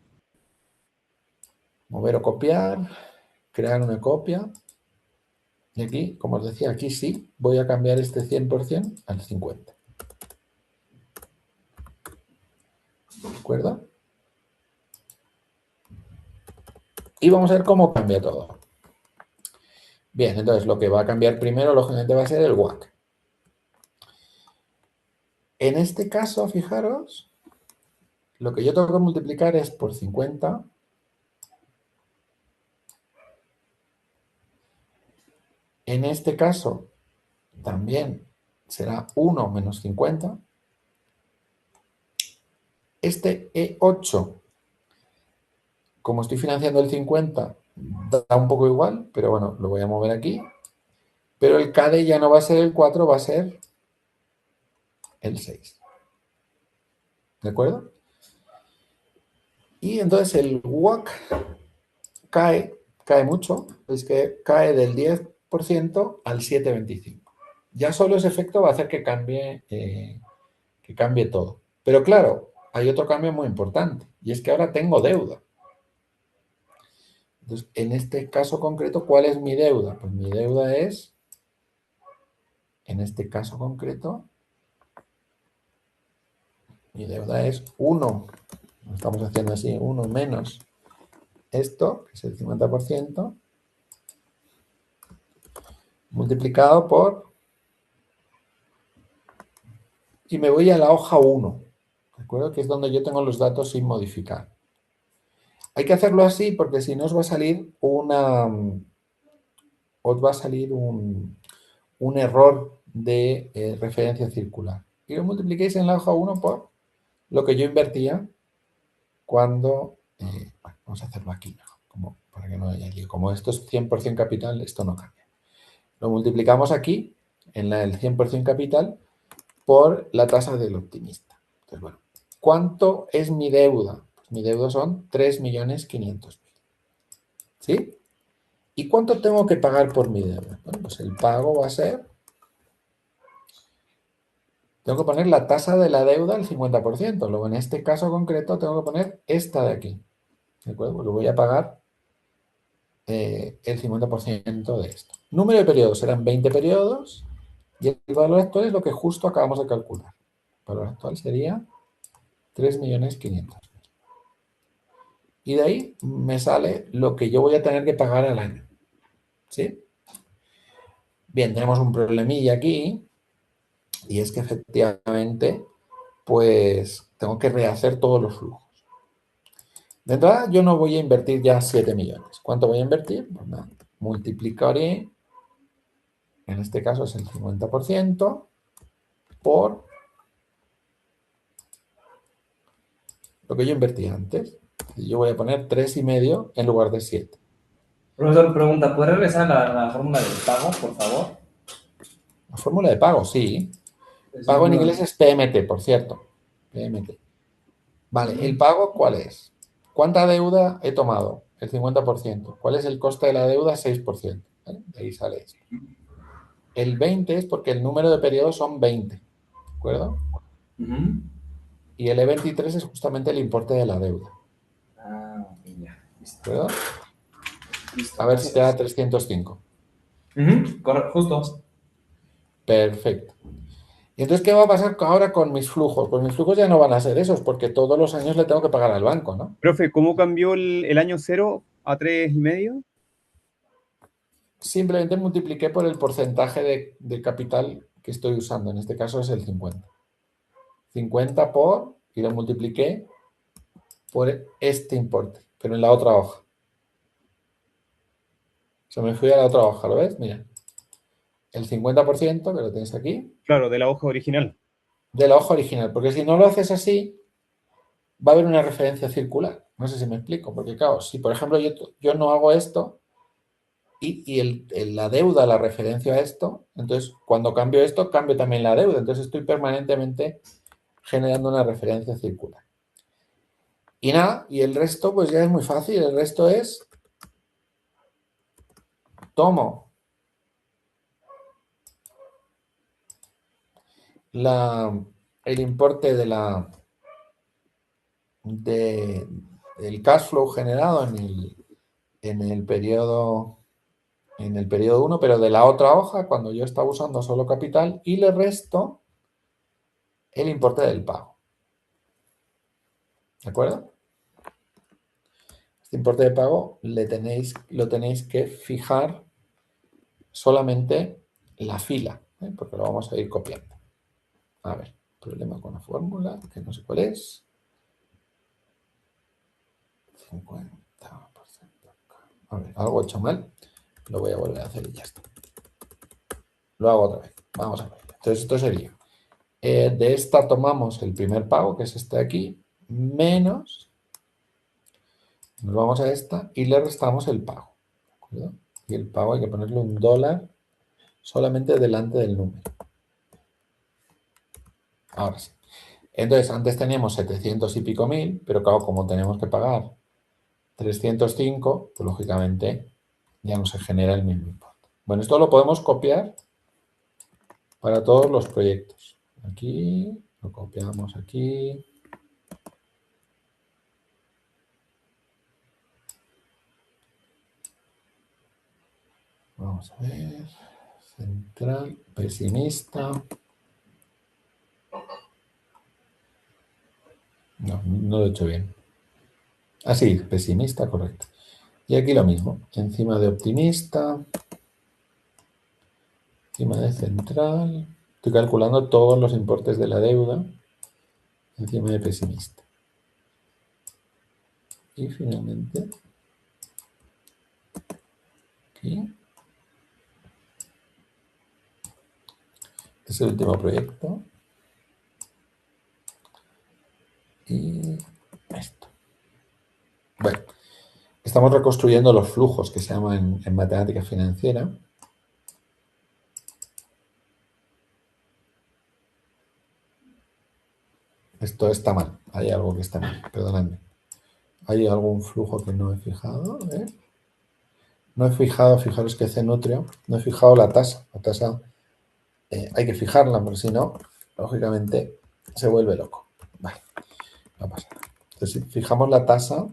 Mover o copiar, crear una copia. Y aquí, como os decía, aquí sí, voy a cambiar este 100% al 50%. ¿De acuerdo? Y vamos a ver cómo cambia todo. Bien, entonces lo que va a cambiar primero, lógicamente, va a ser el WACC. En este caso, fijaros, lo que yo tengo que multiplicar es por 50. En este caso, también será 1 menos 50. Este E8, como estoy financiando el 50, da un poco igual, pero bueno, lo voy a mover aquí. Pero el KD ya no va a ser el 4, va a ser el 6. ¿De acuerdo? Y entonces el WACC cae mucho, es que cae del 10% al 7,25. Ya solo ese efecto va a hacer que cambie todo. Pero claro, hay otro cambio muy importante, y es que ahora tengo deuda. Entonces, en este caso concreto, ¿cuál es mi deuda? Pues mi deuda es, en este caso concreto, mi deuda es 1, lo estamos haciendo así, 1 menos esto, que es el 50%, multiplicado por, y me voy a la hoja 1, ¿de acuerdo? Que es donde yo tengo los datos sin modificar. Hay que hacerlo así porque si no os va a salir un error de referencia circular. Y lo multipliquéis en la hoja 1 por lo que yo invertía cuando... bueno, vamos a hacerlo aquí, para que no haya lío. Como esto es 100% capital, esto no cambia. Lo multiplicamos aquí, en el 100% capital, por la tasa del optimista. Entonces, bueno, ¿cuánto es mi deuda? Pues mi deuda son 3.500.000. ¿Sí? ¿Y cuánto tengo que pagar por mi deuda? Bueno, pues el pago va a ser... Tengo que poner la tasa de la deuda al 50%. Luego, en este caso concreto, tengo que poner esta de aquí. ¿De acuerdo? Pues lo voy a pagar el 50% de esto. Número de periodos serán 20 periodos y el valor actual es lo que justo acabamos de calcular. El valor actual sería 3.500.000. Y de ahí me sale lo que yo voy a tener que pagar al año. ¿Sí? Bien, tenemos un problemilla aquí y es que efectivamente pues tengo que rehacer todos los flujos. De entrada, yo no voy a invertir ya 7 millones. ¿Cuánto voy a invertir? Pues nada, multiplicaré, en este caso es el 50%, por lo que yo invertí antes. Y yo voy a poner 3,5 en lugar de 7. Profesor, pregunta, ¿puede regresar a la fórmula del pago, por favor? La fórmula de pago, sí. Es Pago en una- inglés es PMT, por cierto. PMT. Vale, ¿el pago cuál es? ¿Cuánta deuda he tomado? El 50%. ¿Cuál es el coste de la deuda? 6%. ¿Vale? De ahí sale esto. El 20 es porque el número de periodos son 20. ¿De acuerdo? Ujú. Y el E23 es justamente el importe de la deuda. Ah, ok, ya. Listo. ¿De acuerdo? Listo, A ver si te da gracias. 305. Justo. Perfecto. ¿Y entonces qué va a pasar ahora con mis flujos? Pues mis flujos ya no van a ser esos, porque todos los años le tengo que pagar al banco, ¿no? Profe, ¿cómo cambió el año 0 a 3,5? Simplemente multipliqué por el porcentaje de capital que estoy usando. En este caso es el 50. 50 por, y lo multipliqué por este importe, pero en la otra hoja. O sea, me fui a la otra hoja, ¿lo ves? Mira. El 50%, que lo tenéis aquí, Claro, de la hoja original. de la hoja original. Porque si no lo haces así, va a haber una referencia circular. No sé si me explico. Porque claro, si por ejemplo yo no hago esto y la deuda la referencio a esto, entonces cuando cambio esto, cambio también la deuda. Entonces estoy permanentemente generando una referencia circular. Y nada, y el resto pues ya es muy fácil. El resto es, tomo el importe del cash flow generado en el periodo 1, pero de la otra hoja, cuando yo estaba usando solo capital, y le resto el importe del pago. ¿De acuerdo? Este importe de pago lo tenéis que fijar solamente la fila, ¿eh? Porque lo vamos a ir copiando. A ver, problema con la fórmula, que no sé cuál es. 50%. A ver, algo hecho mal. Lo voy a volver a hacer y ya está. Lo hago otra vez. Vamos a ver. Entonces esto sería, de esta tomamos el primer pago, que es este de aquí, menos, nos vamos a esta y le restamos el pago. ¿De acuerdo? Y el pago hay que ponerle un dólar solamente delante del número. Ahora sí. Entonces, antes teníamos 700 y pico mil, pero claro, como tenemos que pagar 305, pues lógicamente ya no se genera el mismo importe. Bueno, esto lo podemos copiar para todos los proyectos. Aquí, lo copiamos aquí. Vamos a ver. Central, pesimista. No, no lo he hecho bien. Ah, sí, pesimista, correcto. Y aquí lo mismo. Encima de optimista. Encima de central. Estoy calculando todos los importes de la deuda. Encima de pesimista. Y finalmente, aquí. Es el último proyecto. Y esto. Bueno, estamos reconstruyendo los flujos que se llaman en matemática financiera. Esto está mal. Hay algo que está mal. Perdonadme. Hay algún flujo que no he fijado. A ver. No he fijado, fijaros que Cenutrio, no he fijado la tasa. La tasa hay que fijarla, porque si no, lógicamente se vuelve loco. Vale, no pasa nada. Entonces, si fijamos la tasa,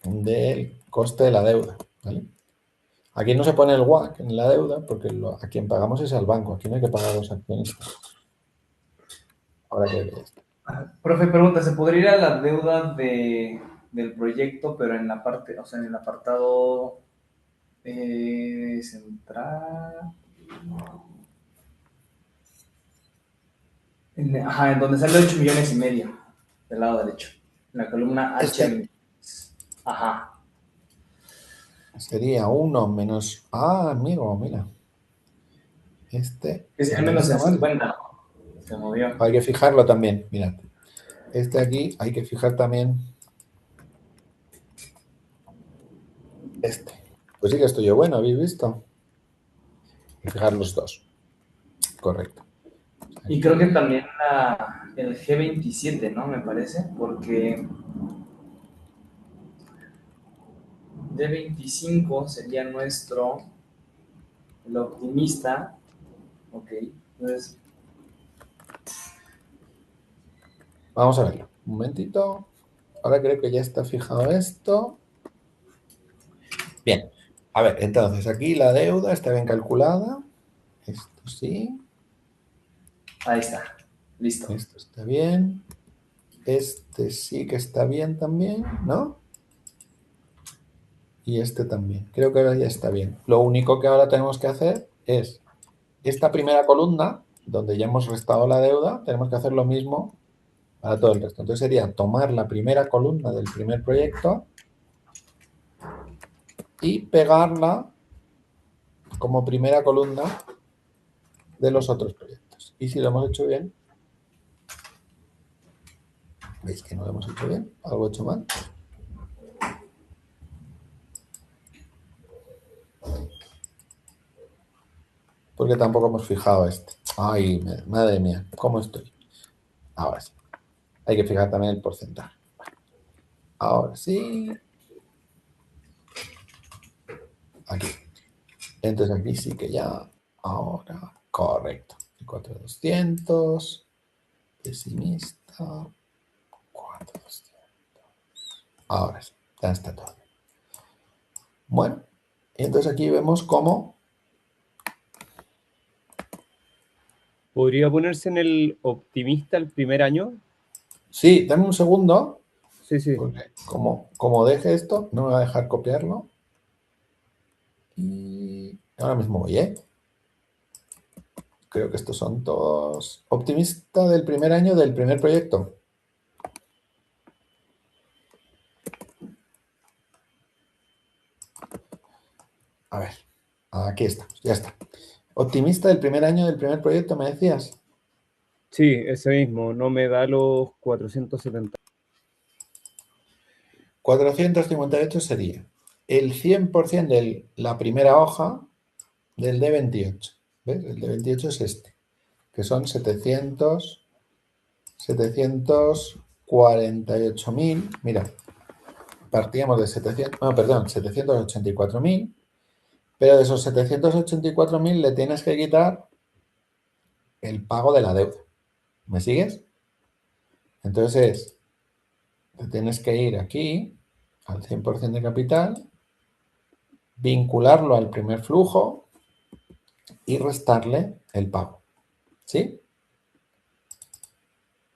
del coste de la deuda, ¿vale? Aquí no se pone el WACC en la deuda porque a quien pagamos es al banco. Aquí no hay que pagar a los accionistas. Ahora que veis. Profe, pregunta, ¿se podría ir a la deuda del proyecto, pero en la parte, o sea, en el apartado central? En donde sale 8 millones y medio, del lado derecho. En la columna H. Ajá. Sería 1 menos... Ah, amigo, mira. Es al no menos está en mal. 50. Se movió. Hay que fijarlo también, mirad. Aquí hay que fijar también Pues sí que estoy yo bueno, ¿habéis visto? Hay que fijar los dos. Correcto. Y creo que también el G27, ¿no? Me parece, porque D25 sería el optimista. Ok, entonces, Vamos a verlo. Un momentito. Ahora creo que ya está fijado esto. Bien. A ver, entonces aquí la deuda está bien calculada. Esto sí. ahí está, listo. Esto está bien. Este sí que está bien también, ¿no? Y este también. Creo que ahora ya está bien. Lo único que ahora tenemos que hacer es esta primera columna, donde ya hemos restado la deuda, tenemos que hacer lo mismo para todo el resto. Entonces sería tomar la primera columna del primer proyecto y pegarla como primera columna de los otros proyectos. Y si lo hemos hecho bien, ¿veis que no lo hemos hecho bien? ¿Algo hecho mal? Porque tampoco hemos fijado este. Ay, madre mía, ¿cómo estoy? Ahora sí. Hay que fijar también el porcentaje. Ahora sí. Aquí. Entonces aquí sí que ya. Ahora, correcto. 4,200. Pesimista. 4,200. Ahora sí, ya está todo. Bueno, y entonces aquí vemos cómo. ¿Podría ponerse en el optimista el primer año? Sí, dame un segundo. Sí, sí. Porque como deje esto, no me va a dejar copiarlo. Y ahora mismo voy, ¿eh? Creo que estos son todos. Optimista del primer año del primer proyecto. A ver, aquí estamos, ya está. Optimista del primer año del primer proyecto, ¿me decías? Sí, ese mismo. No me da los 470. 458 sería el 100% de la primera hoja del D28. ¿Ves? El D28 es este, que son 748.000. Mira, partíamos de 784.000, pero de esos 784.000 le tienes que quitar el pago de la deuda. ¿Me sigues? Entonces, te tienes que ir aquí al 100% de capital, vincularlo al primer flujo y restarle el pago. ¿Sí?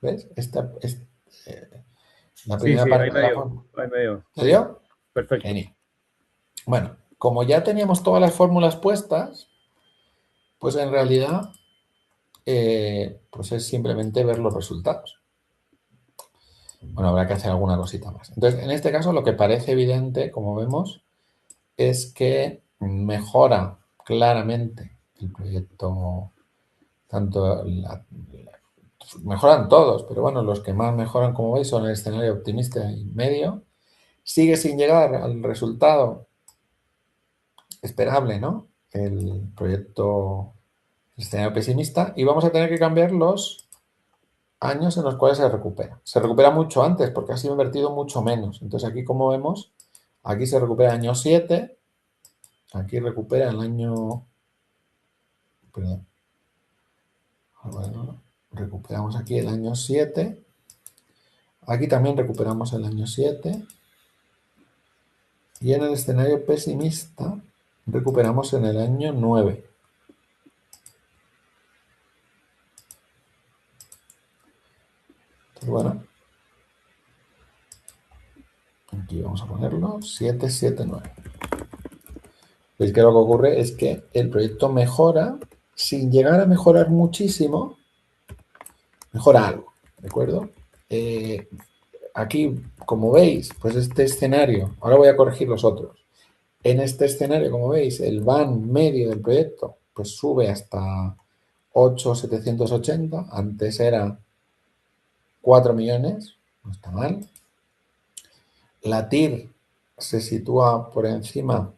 ¿Ves? Esta es la Sí, primera sí, ahí parte me de la dio. fórmula. Ahí me dio. ¿Te dio? Perfecto. Genial. Bueno, como ya teníamos todas las fórmulas puestas, pues en realidad pues es simplemente ver los resultados. Bueno, habrá que hacer alguna cosita más. Entonces, en este caso, lo que parece evidente, como vemos, es que mejora claramente el proyecto, tanto mejoran todos, pero bueno, los que más mejoran, como veis, son el escenario optimista y medio. Sigue sin llegar al resultado esperable, ¿no? El proyecto, el escenario pesimista, y vamos a tener que cambiar los años en los cuales se recupera. Se recupera mucho antes porque ha sido invertido mucho menos. Entonces aquí, como vemos, aquí se recupera el año 7, aquí recupera el año... Perdón. Bueno, recuperamos aquí el año 7. Aquí también recuperamos el año 7. Y en el escenario pesimista recuperamos en el año 9. Entonces, bueno, aquí vamos a ponerlo 7, 7, 9. Veis que lo que ocurre es que el proyecto mejora sin llegar a mejorar muchísimo, mejora algo, ¿de acuerdo? Aquí, como veis, pues este escenario, ahora voy a corregir los otros. En este escenario, como veis, el van medio del proyecto pues sube hasta 8.780, antes era 4 millones, no está mal. La TIR se sitúa por encima.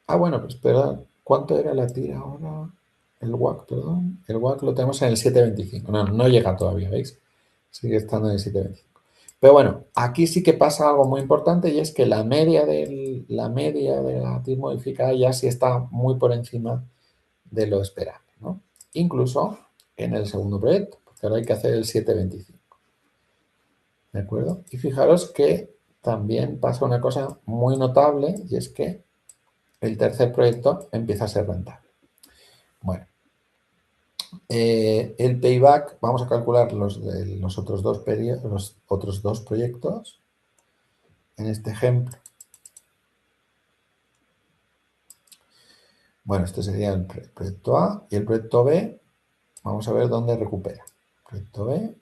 Ah, bueno, pues espera, ¿cuánto era la TIR ahora? El WACC, perdón. El WACC lo tenemos en el 7.25. No, no llega todavía, ¿veis? Sigue estando en el 7.25. Pero bueno, aquí sí que pasa algo muy importante y es que la media de la TIR modificada ya sí está muy por encima de lo esperable, ¿no? Incluso en el segundo proyecto, porque ahora hay que hacer el 7.25. ¿De acuerdo? Y fijaros que también pasa una cosa muy notable y es que el tercer proyecto empieza a ser rentable. Bueno, el payback, vamos a calcular los otros dos proyectos. En este ejemplo, bueno, este sería el proyecto A y el proyecto B. Vamos a ver dónde recupera. Proyecto B.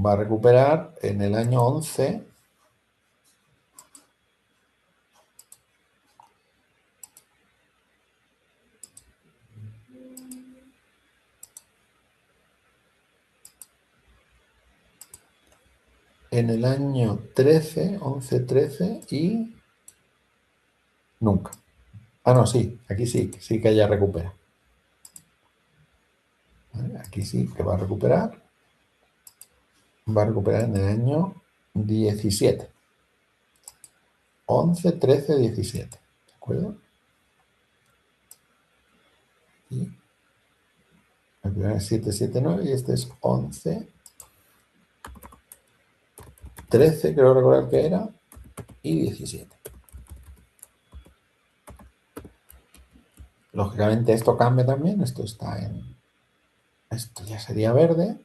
Va a recuperar en el año 11. En el año 13, 11, 13 y nunca. Ah, no, sí, aquí sí que ya recupera. ¿Vale? Aquí sí que va a recuperar. Va a recuperar en el año 17. 11, 13, 17. ¿De acuerdo? Y el primero es 7, 7, 9 y este es 11, 13, creo recordar que era, y 17. Lógicamente esto cambia también, esto está en... Esto ya sería verde.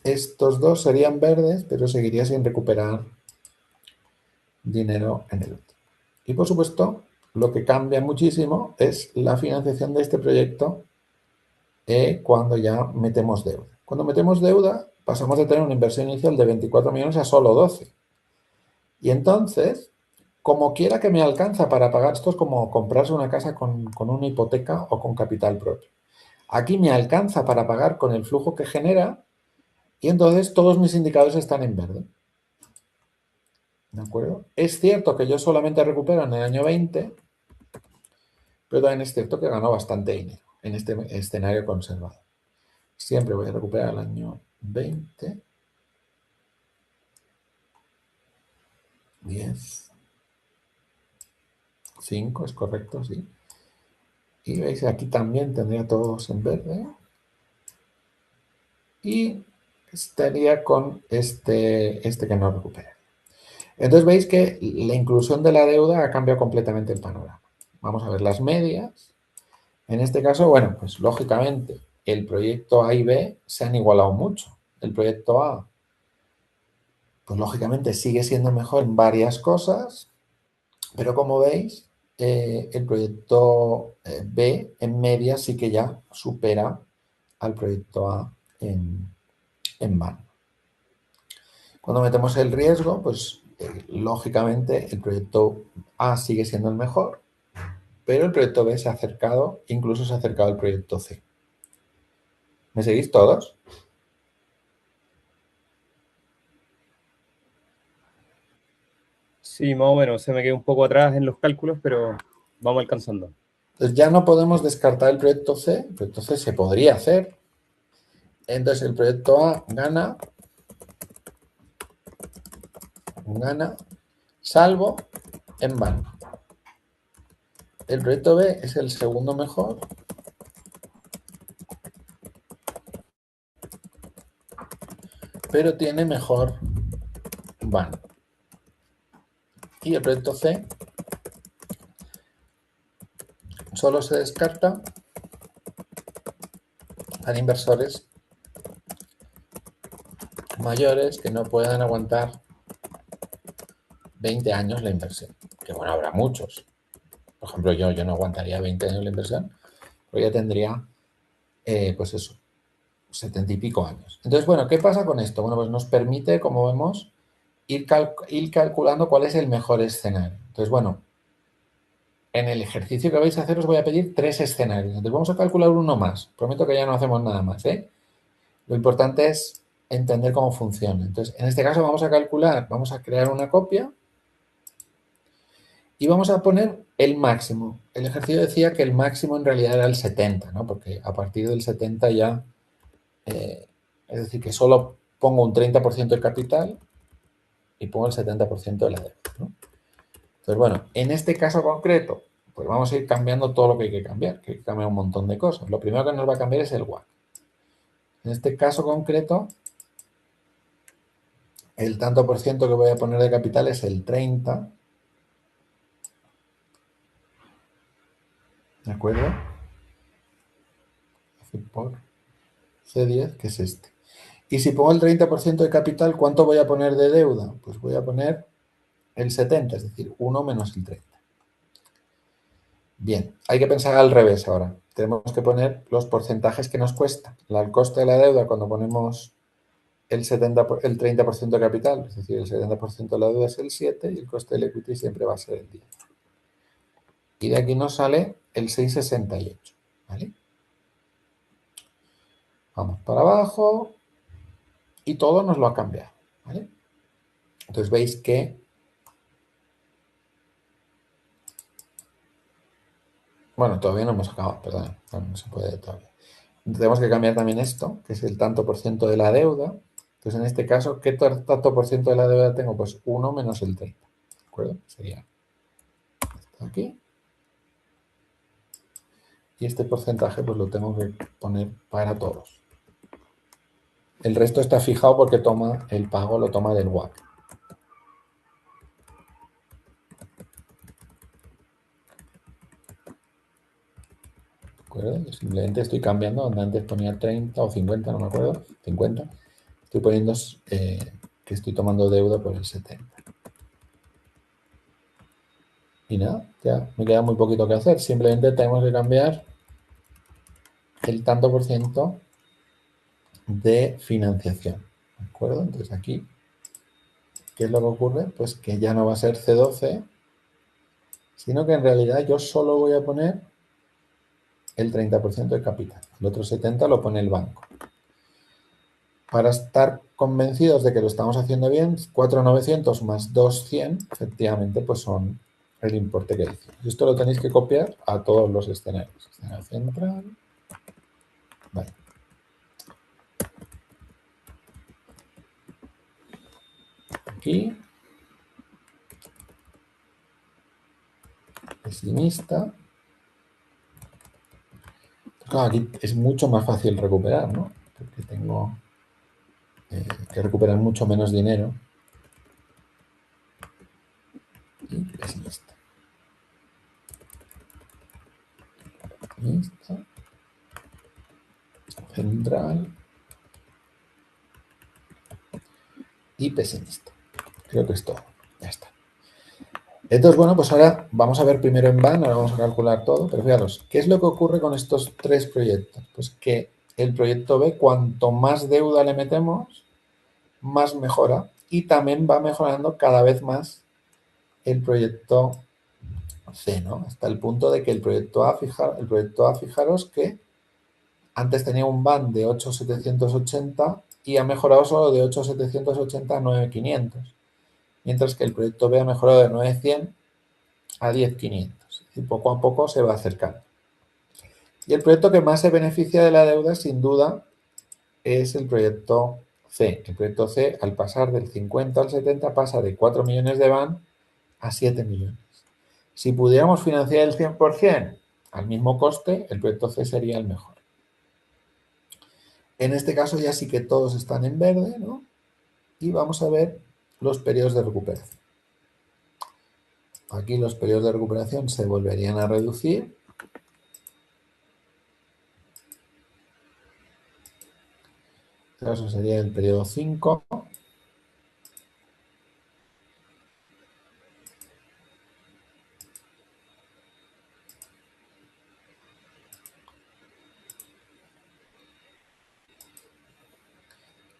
Estos dos serían verdes, pero seguiría sin recuperar dinero en el último. Y por supuesto, lo que cambia muchísimo es la financiación de este proyecto cuando ya metemos deuda. Cuando metemos deuda, pasamos de tener una inversión inicial de 24 millones a solo 12. Y entonces, como quiera que me alcanza para pagar, esto es como comprarse una casa con una hipoteca o con capital propio. Aquí me alcanza para pagar con el flujo que genera y entonces todos mis indicadores están en verde. ¿De acuerdo? Es cierto que yo solamente recupero en el año 20, pero también es cierto que ganó bastante dinero en este escenario conservado. Siempre voy a recuperar el año 20, 10, 5, es correcto, sí. Y veis, aquí también tendría todos en verde. Y estaría con este que no recupera. Entonces veis que la inclusión de la deuda ha cambiado completamente el panorama. Vamos a ver las medias. En este caso, bueno, pues lógicamente el proyecto A y B se han igualado mucho. El proyecto A, pues lógicamente sigue siendo mejor en varias cosas, pero como veis, el proyecto B en media sí que ya supera al proyecto A en van. Cuando metemos el riesgo, pues lógicamente el proyecto A sigue siendo el mejor, pero el proyecto B se ha acercado, incluso se ha acercado al proyecto C. ¿Me seguís todos? Sí, más o menos. Se me quedó un poco atrás en los cálculos, pero vamos alcanzando. Entonces ya no podemos descartar el proyecto C. El proyecto C se podría hacer. Entonces el proyecto A gana, salvo en van. El proyecto B es el segundo mejor. pero tiene mejor van. Y el proyecto C solo se descarta para inversores mayores que no puedan aguantar 20 años la inversión. Que bueno, habrá muchos. Por ejemplo, yo no aguantaría 20 años la inversión, pero ya tendría, pues eso, 70 y pico años. Entonces, bueno, ¿qué pasa con esto? Bueno, pues nos permite, como vemos, ir calculando cuál es el mejor escenario. Entonces, bueno, en el ejercicio que vais a hacer os voy a pedir 3 escenarios. Entonces, vamos a calcular uno más. Prometo que ya no hacemos nada más, ¿eh? Lo importante es entender cómo funciona. Entonces, en este caso vamos a calcular, vamos a crear una copia y vamos a poner el máximo. El ejercicio decía que el máximo en realidad era el 70, ¿no? Porque a partir del 70 ya, es decir, que solo pongo un 30% de capital y pongo el 70% de la deuda, ¿no? Entonces, bueno, en este caso concreto, pues vamos a ir cambiando todo lo que hay que cambiar, que hay que cambiar un montón de cosas. Lo primero que nos va a cambiar es el WACC. En este caso concreto, el tanto por ciento que voy a poner de capital es el 30, ¿de acuerdo? Por C10, que es este. Y si pongo el 30% de capital, ¿cuánto voy a poner de deuda? Pues voy a poner el 70, es decir, 1 menos el 30. Bien, hay que pensar al revés ahora. Tenemos que poner los porcentajes que nos cuesta. El coste de la deuda cuando ponemos el 30% de capital, es decir, el 70% de la deuda es el 7 y el coste del equity siempre va a ser el 10. Y de aquí nos sale el 6,68, ¿vale? Vamos para abajo y todo nos lo ha cambiado, ¿vale? Entonces veis que, bueno, todavía no hemos acabado, perdón, no se puede todavía. Tenemos que cambiar también esto, que es el tanto por ciento de la deuda. Entonces, en este caso, ¿qué tanto por ciento de la deuda tengo? Pues 1 menos el 30, ¿de acuerdo? Sería esto aquí. Y este porcentaje pues lo tengo que poner para todos. El resto está fijado porque toma el pago, lo toma del WACC. ¿De acuerdo? Yo simplemente estoy cambiando, donde antes ponía 30 o 50, no me acuerdo, 50. Estoy poniendo que estoy tomando deuda por el 70. Y nada, ya me queda muy poquito que hacer. Simplemente tenemos que cambiar el tanto por ciento de financiación. ¿De acuerdo? Entonces aquí, ¿qué es lo que ocurre? Pues que ya no va a ser C12, sino que en realidad yo solo voy a poner el 30% de capital. El otro 70% lo pone el banco. Para estar convencidos de que lo estamos haciendo bien, 4.900 más 2.100, efectivamente, pues son el importe que decimos. Esto lo tenéis que copiar a todos los escenarios. Escenario central. Vale. Aquí. Pesimista. Claro, aquí es mucho más fácil recuperar, ¿no? Porque tengo que recuperar mucho menos dinero. Y pesimista. Pesimista. Central. Y pesimista. Creo que es todo. Ya está. Entonces, bueno, pues ahora vamos a ver primero en van, ahora vamos a calcular todo, pero fijaros, ¿qué es lo que ocurre con estos 3 proyectos? Pues que el proyecto B, cuanto más deuda le metemos, más mejora y también va mejorando cada vez más el proyecto C, ¿no? Hasta el punto de que el proyecto A, fijaros que antes tenía un van de 8.780 y ha mejorado solo de 8.780 a 9.500. Mientras que el proyecto B ha mejorado de 9.100 a 10.500. Y poco a poco se va acercando. Y el proyecto que más se beneficia de la deuda, sin duda, es el proyecto C. El proyecto C, al pasar del 50 al 70, pasa de 4 millones de van a 7 millones. Si pudiéramos financiar el 100% al mismo coste, el proyecto C sería el mejor. En este caso ya sí que todos están en verde, ¿no? y vamos a ver los periodos de recuperación. Aquí los periodos de recuperación se volverían a reducir. Eso sería el periodo 5.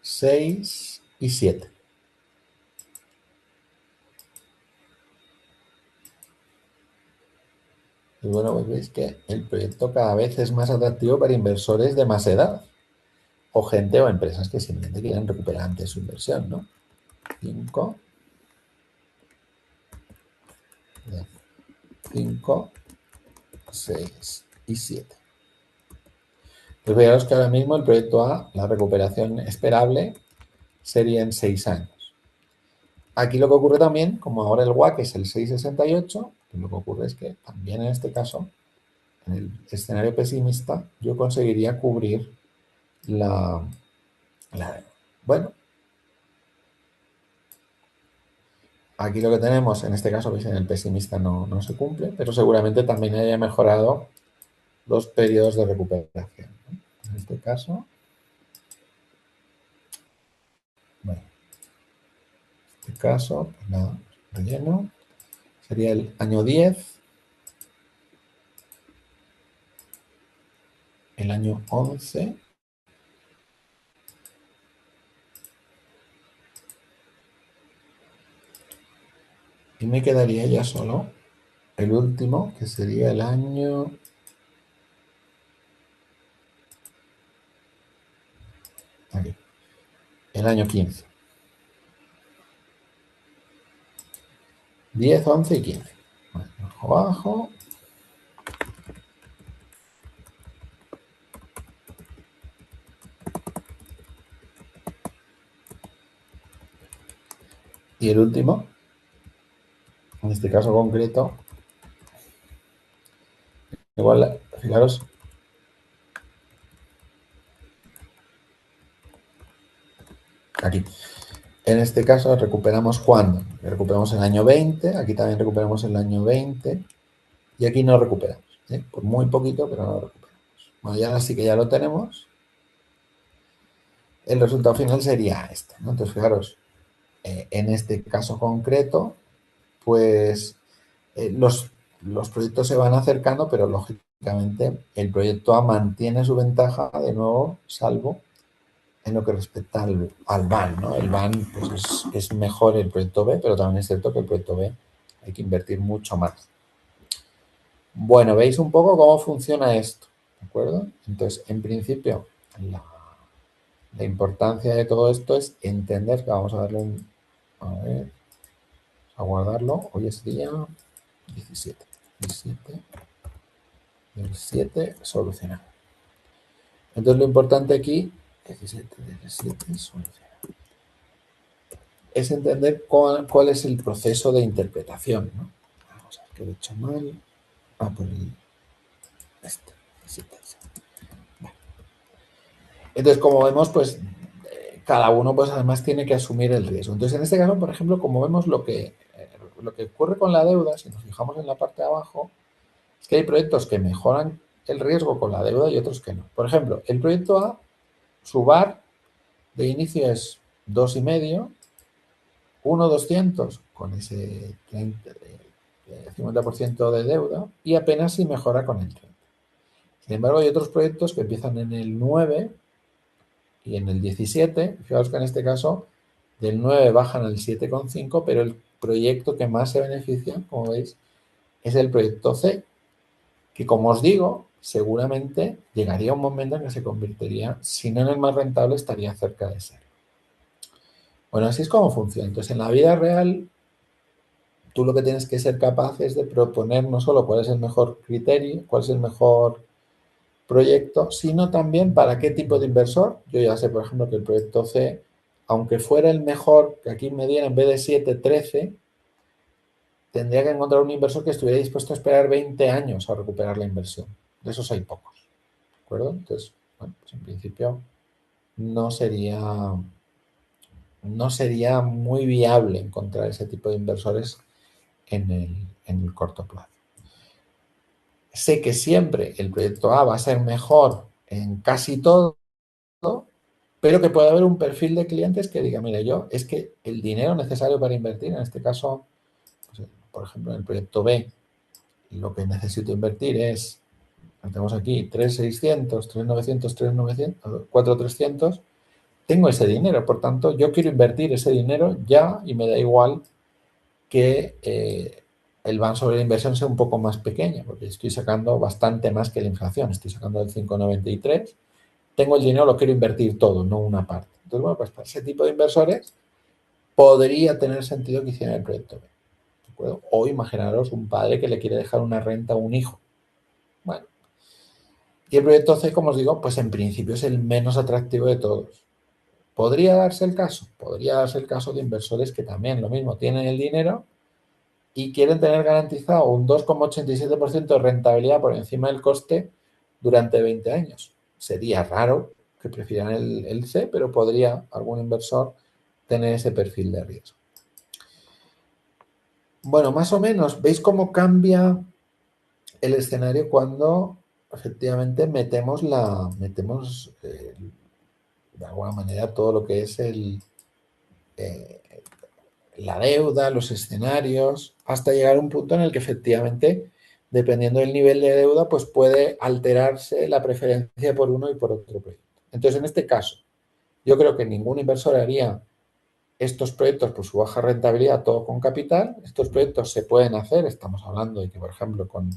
Seis y 7. Y bueno, pues veis que el proyecto cada vez es más atractivo para inversores de más edad o gente o empresas que simplemente quieren recuperar antes su inversión, ¿no? 5, 5, 6 y 7. Pues veamos que ahora mismo el proyecto A, la recuperación esperable sería en 6 años. Aquí lo que ocurre también, como ahora el WACC es el 6,68, lo que ocurre es que también en este caso, en el escenario pesimista, yo conseguiría cubrir bueno, aquí lo que tenemos, en este caso, veis, en el pesimista no se cumple, pero seguramente también haya mejorado los periodos de recuperación, ¿no? En este caso, bueno, en este caso, pues nada, relleno, sería el año 10, el año 11, y me quedaría ya solo el último, que sería el año... Aquí, el año 15. 10, 11 y 15. Bueno, abajo. Y el último, en este caso concreto, igual, fijaros, aquí. En este caso recuperamos ¿cuándo? Recuperamos el año 20, aquí también recuperamos el año 20 y aquí no recuperamos, ¿eh? Por muy poquito, pero no lo recuperamos. Bueno, ya sí que ya lo tenemos. El resultado final sería este, ¿no? Entonces, fijaros, en este caso concreto, pues los proyectos se van acercando, pero lógicamente el proyecto A mantiene su ventaja de nuevo, salvo en lo que respecta al VAN, ¿no? El VAN pues es mejor el proyecto B, pero también es cierto que el proyecto B hay que invertir mucho más. Bueno, veis un poco cómo funciona esto, ¿de acuerdo? Entonces, en principio, la importancia de todo esto es entender que vamos a darle un... A ver, a guardarlo. Hoy es día 17. 17 del 7 solucionado. Entonces, lo importante aquí, 17 del 7 solucionado, es entender cuál es el proceso de interpretación, ¿no? Vamos a ver que lo he hecho mal. Por este. Vale. Entonces, como vemos, pues cada uno pues además tiene que asumir el riesgo. Entonces, en este caso, por ejemplo, como vemos lo que ocurre con la deuda, si nos fijamos en la parte de abajo, es que hay proyectos que mejoran el riesgo con la deuda y otros que no. Por ejemplo, el proyecto A, su VAR de inicio es 2,5, 1,200 con ese 50% de deuda y apenas si mejora con el 30. Sin embargo, hay otros proyectos que empiezan en el 9 y en el 17. Fijaos que en este caso del 9 bajan al 7,5, pero el proyecto que más se beneficia, como veis, es el proyecto C, que como os digo, seguramente llegaría un momento en que se convertiría, si no en el más rentable, estaría cerca de ser. Bueno, así es como funciona. Entonces, en la vida real, tú lo que tienes que ser capaz es de proponer no solo cuál es el mejor criterio, cuál es el mejor proyecto, sino también para qué tipo de inversor. Yo ya sé, por ejemplo, que el proyecto C, aunque fuera el mejor, que aquí me diera en vez de 7, 13, tendría que encontrar un inversor que estuviera dispuesto a esperar 20 años a recuperar la inversión. De esos hay pocos, ¿de acuerdo? Entonces, bueno, pues en principio no sería no sería muy viable encontrar ese tipo de inversores en el corto plazo. Sé que siempre el proyecto A va a ser mejor en casi todo, pero que puede haber un perfil de clientes que diga, mira, yo es que el dinero necesario para invertir, en este caso, pues, por ejemplo, en el proyecto B, lo que necesito invertir es, tenemos aquí 3.600, 3.900, 3.900, 4.300, tengo ese dinero, por tanto, yo quiero invertir ese dinero ya y me da igual que el van sobre la inversión sea un poco más pequeño, porque estoy sacando bastante más que la inflación, estoy sacando el 5,93, tengo el dinero, lo quiero invertir todo, no una parte. Entonces, bueno, pues para ese tipo de inversores podría tener sentido que hicieran el proyecto B. ¿De acuerdo? O imaginaros un padre que le quiere dejar una renta a un hijo. Bueno, y el proyecto C, como os digo, pues en principio es el menos atractivo de todos. ¿Podría darse el caso? Podría darse el caso de inversores que también lo mismo, tienen el dinero y quieren tener garantizado un 2,87% de rentabilidad por encima del coste durante 20 años. Sería raro que prefieran el C, pero podría algún inversor tener ese perfil de riesgo. Bueno, más o menos, ¿veis cómo cambia el escenario cuando efectivamente metemos de alguna manera todo lo que es la deuda, los escenarios, hasta llegar a un punto en el que efectivamente, dependiendo del nivel de deuda, pues puede alterarse la preferencia por uno y por otro proyecto. Entonces, en este caso, yo creo que ningún inversor haría estos proyectos por su baja rentabilidad todo con capital. Estos proyectos se pueden hacer, estamos hablando de que, por ejemplo, con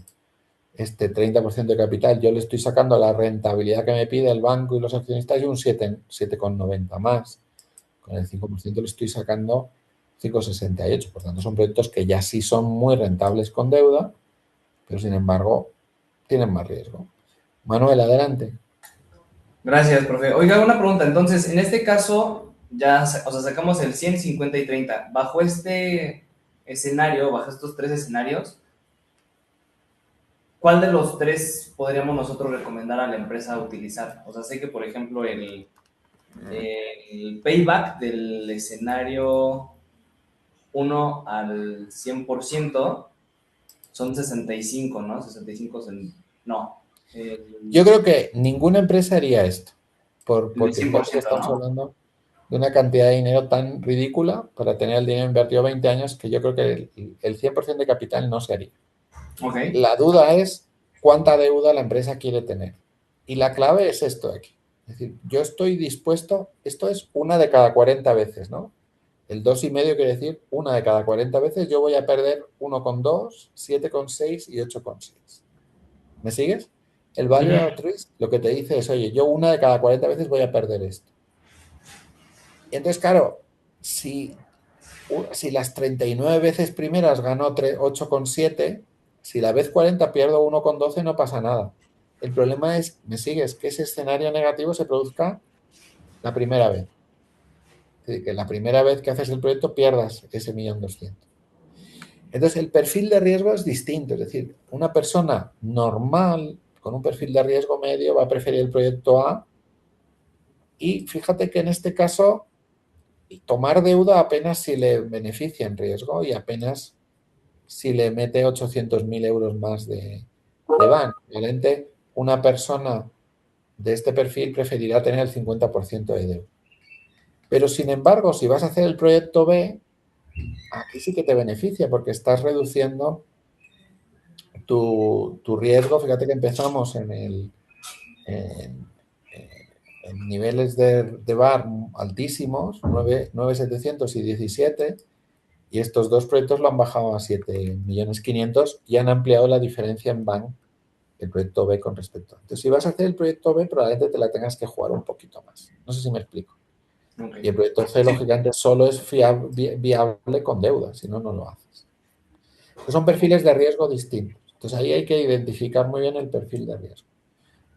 este 30% de capital, yo le estoy sacando la rentabilidad que me pide el banco y los accionistas y un 7,90 más. Con el 5% le estoy sacando 5,68. Por tanto, son proyectos que ya sí son muy rentables con deuda, pero sin embargo tienen más riesgo. Manuel, adelante. Gracias, profe. Oiga, una pregunta. Entonces, en este caso, ya, o sea, sacamos el 100, 50 y 30. Bajo este escenario, bajo estos tres escenarios, ¿cuál de los tres podríamos nosotros recomendar a la empresa utilizar? O sea, sé que, por ejemplo, el payback del escenario 1 al 100% son 65, ¿no? 65, no. Yo creo que ninguna empresa haría esto, porque El creo que 100%, estamos ¿no? hablando de una cantidad de dinero tan ridícula para tener el dinero invertido 20 años que yo creo que el 100% de capital no se haría. Ok. La duda es cuánta deuda la empresa quiere tener. Y la clave es esto de aquí. Es decir, yo estoy dispuesto, esto es una de cada 40 veces, ¿no? El 2,5 quiere decir una de cada 40 veces yo voy a perder 1,2, 7,6 y 8,6. ¿Me sigues? El value at risk lo que te dice es, oye, yo una de cada 40 veces voy a perder esto. Y entonces, claro, si las 39 veces primeras gano 8,7, si la vez 40 pierdo 1,12 no pasa nada. El problema es, me sigues, que ese escenario negativo se produzca la primera vez. Es decir, que la primera vez que haces el proyecto pierdas ese 1.200.000. Entonces, el perfil de riesgo es distinto. Es decir, una persona normal, con un perfil de riesgo medio, va a preferir el proyecto A. Y fíjate que en este caso, tomar deuda apenas si le beneficia en riesgo y apenas si le mete 800.000 euros más de van. Realmente, una persona de este perfil preferirá tener el 50% de deuda. Pero, sin embargo, si vas a hacer el proyecto B, aquí sí que te beneficia porque estás reduciendo tu riesgo. Fíjate que empezamos en niveles de VAR altísimos, 9.700 y 17, y estos dos proyectos lo han bajado a 7.500.000 y han ampliado la diferencia en VAN, el proyecto B con respecto a. Entonces, si vas a hacer el proyecto B, probablemente te la tengas que jugar un poquito más. No sé si me explico. Okay. Y el proyecto C, lógicamente, solo es viable con deuda, si no, no lo haces. Entonces, son perfiles de riesgo distintos. Entonces, ahí hay que identificar muy bien el perfil de riesgo.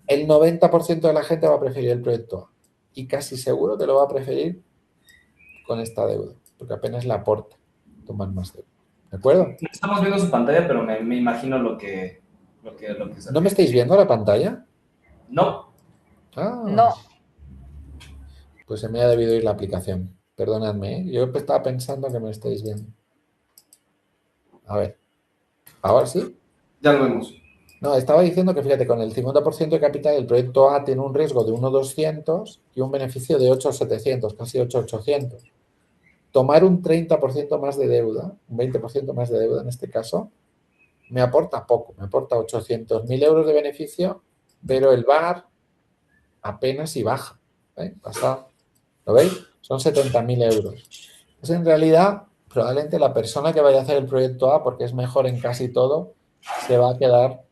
El 90% de la gente va a preferir el proyecto A y casi seguro que lo va a preferir con esta deuda, porque apenas le aporta tomar más deuda. ¿De acuerdo? No estamos viendo su pantalla, pero me imagino lo que se ¿No me estáis viendo la pantalla? No. Ah, No, pues se me ha debido ir la aplicación. Perdonadme, ¿eh? Yo estaba pensando que me estáis viendo. A ver, ¿ahora sí? Ya lo vemos. No, estaba diciendo que fíjate, con el 50% de capital el proyecto A tiene un riesgo de 1,200 y un beneficio de 8,700, casi 8,800. Tomar un 30% más de deuda, un 20% más de deuda en este caso, me aporta poco, me aporta 800.000 euros de beneficio, pero el VAR apenas si baja. Pasa, ¿lo veis? Son 70.000 euros. Pues en realidad, probablemente la persona que vaya a hacer el proyecto A, porque es mejor en casi todo, se va a quedar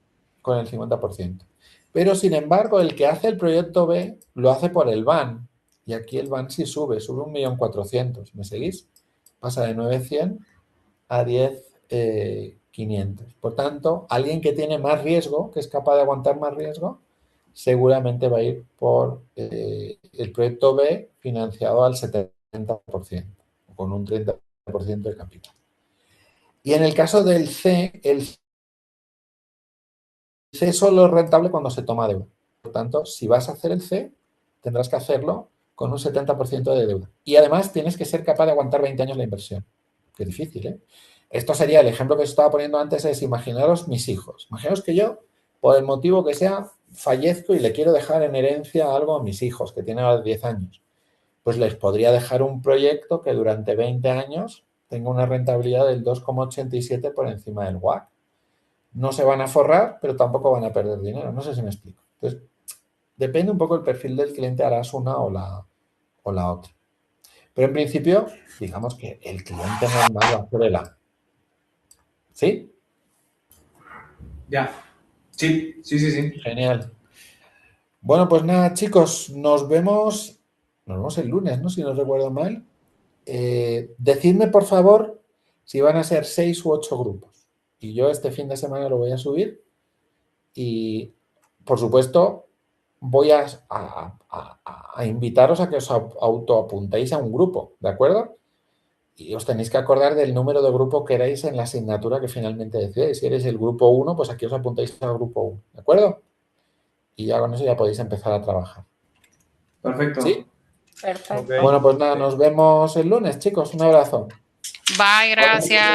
con el 50%. Pero, sin embargo, el que hace el proyecto B lo hace por el VAN. Y aquí el VAN sí sube 1.400.000. ¿Me seguís? Pasa de 900 a 10.500. Por tanto, alguien que tiene más riesgo, que es capaz de aguantar más riesgo, seguramente va a ir por el proyecto B financiado al 70%, con un 30% de capital. Y en el caso del C, el C solo es rentable cuando se toma deuda. Por tanto, si vas a hacer el C, tendrás que hacerlo con un 70% de deuda. Y además tienes que ser capaz de aguantar 20 años la inversión. Qué difícil, ¿eh? Esto sería el ejemplo que os estaba poniendo antes, es imaginaros mis hijos. Imaginaos que yo, por el motivo que sea, fallezco y le quiero dejar en herencia algo a mis hijos, que tienen ahora 10 años. Pues les podría dejar un proyecto que durante 20 años tenga una rentabilidad del 2,87 por encima del WACC. No se van a forrar, pero tampoco van a perder dinero. No sé si me explico. Entonces, depende un poco del perfil del cliente, harás una o la otra. Pero en principio, digamos que el cliente normal va a hacer el A. ¿Sí? Ya. Sí. Genial. Bueno, pues nada, chicos, nos vemos el lunes, ¿no? Si no recuerdo mal. Decidme, por favor, si van a ser 6 u 8 grupos. Y yo este fin de semana lo voy a subir. Y, por supuesto, voy a invitaros a que os autoapuntéis a un grupo, ¿de acuerdo? Y os tenéis que acordar del número de grupo que queráis en la asignatura que finalmente decidáis. Si eres el grupo 1, pues aquí os apuntáis al grupo 1, ¿de acuerdo? Y ya con eso ya podéis empezar a trabajar. Perfecto. ¿Sí? Perfecto. Ok. Bueno, pues nada, nos vemos el lunes, chicos. Un abrazo. Bye, gracias.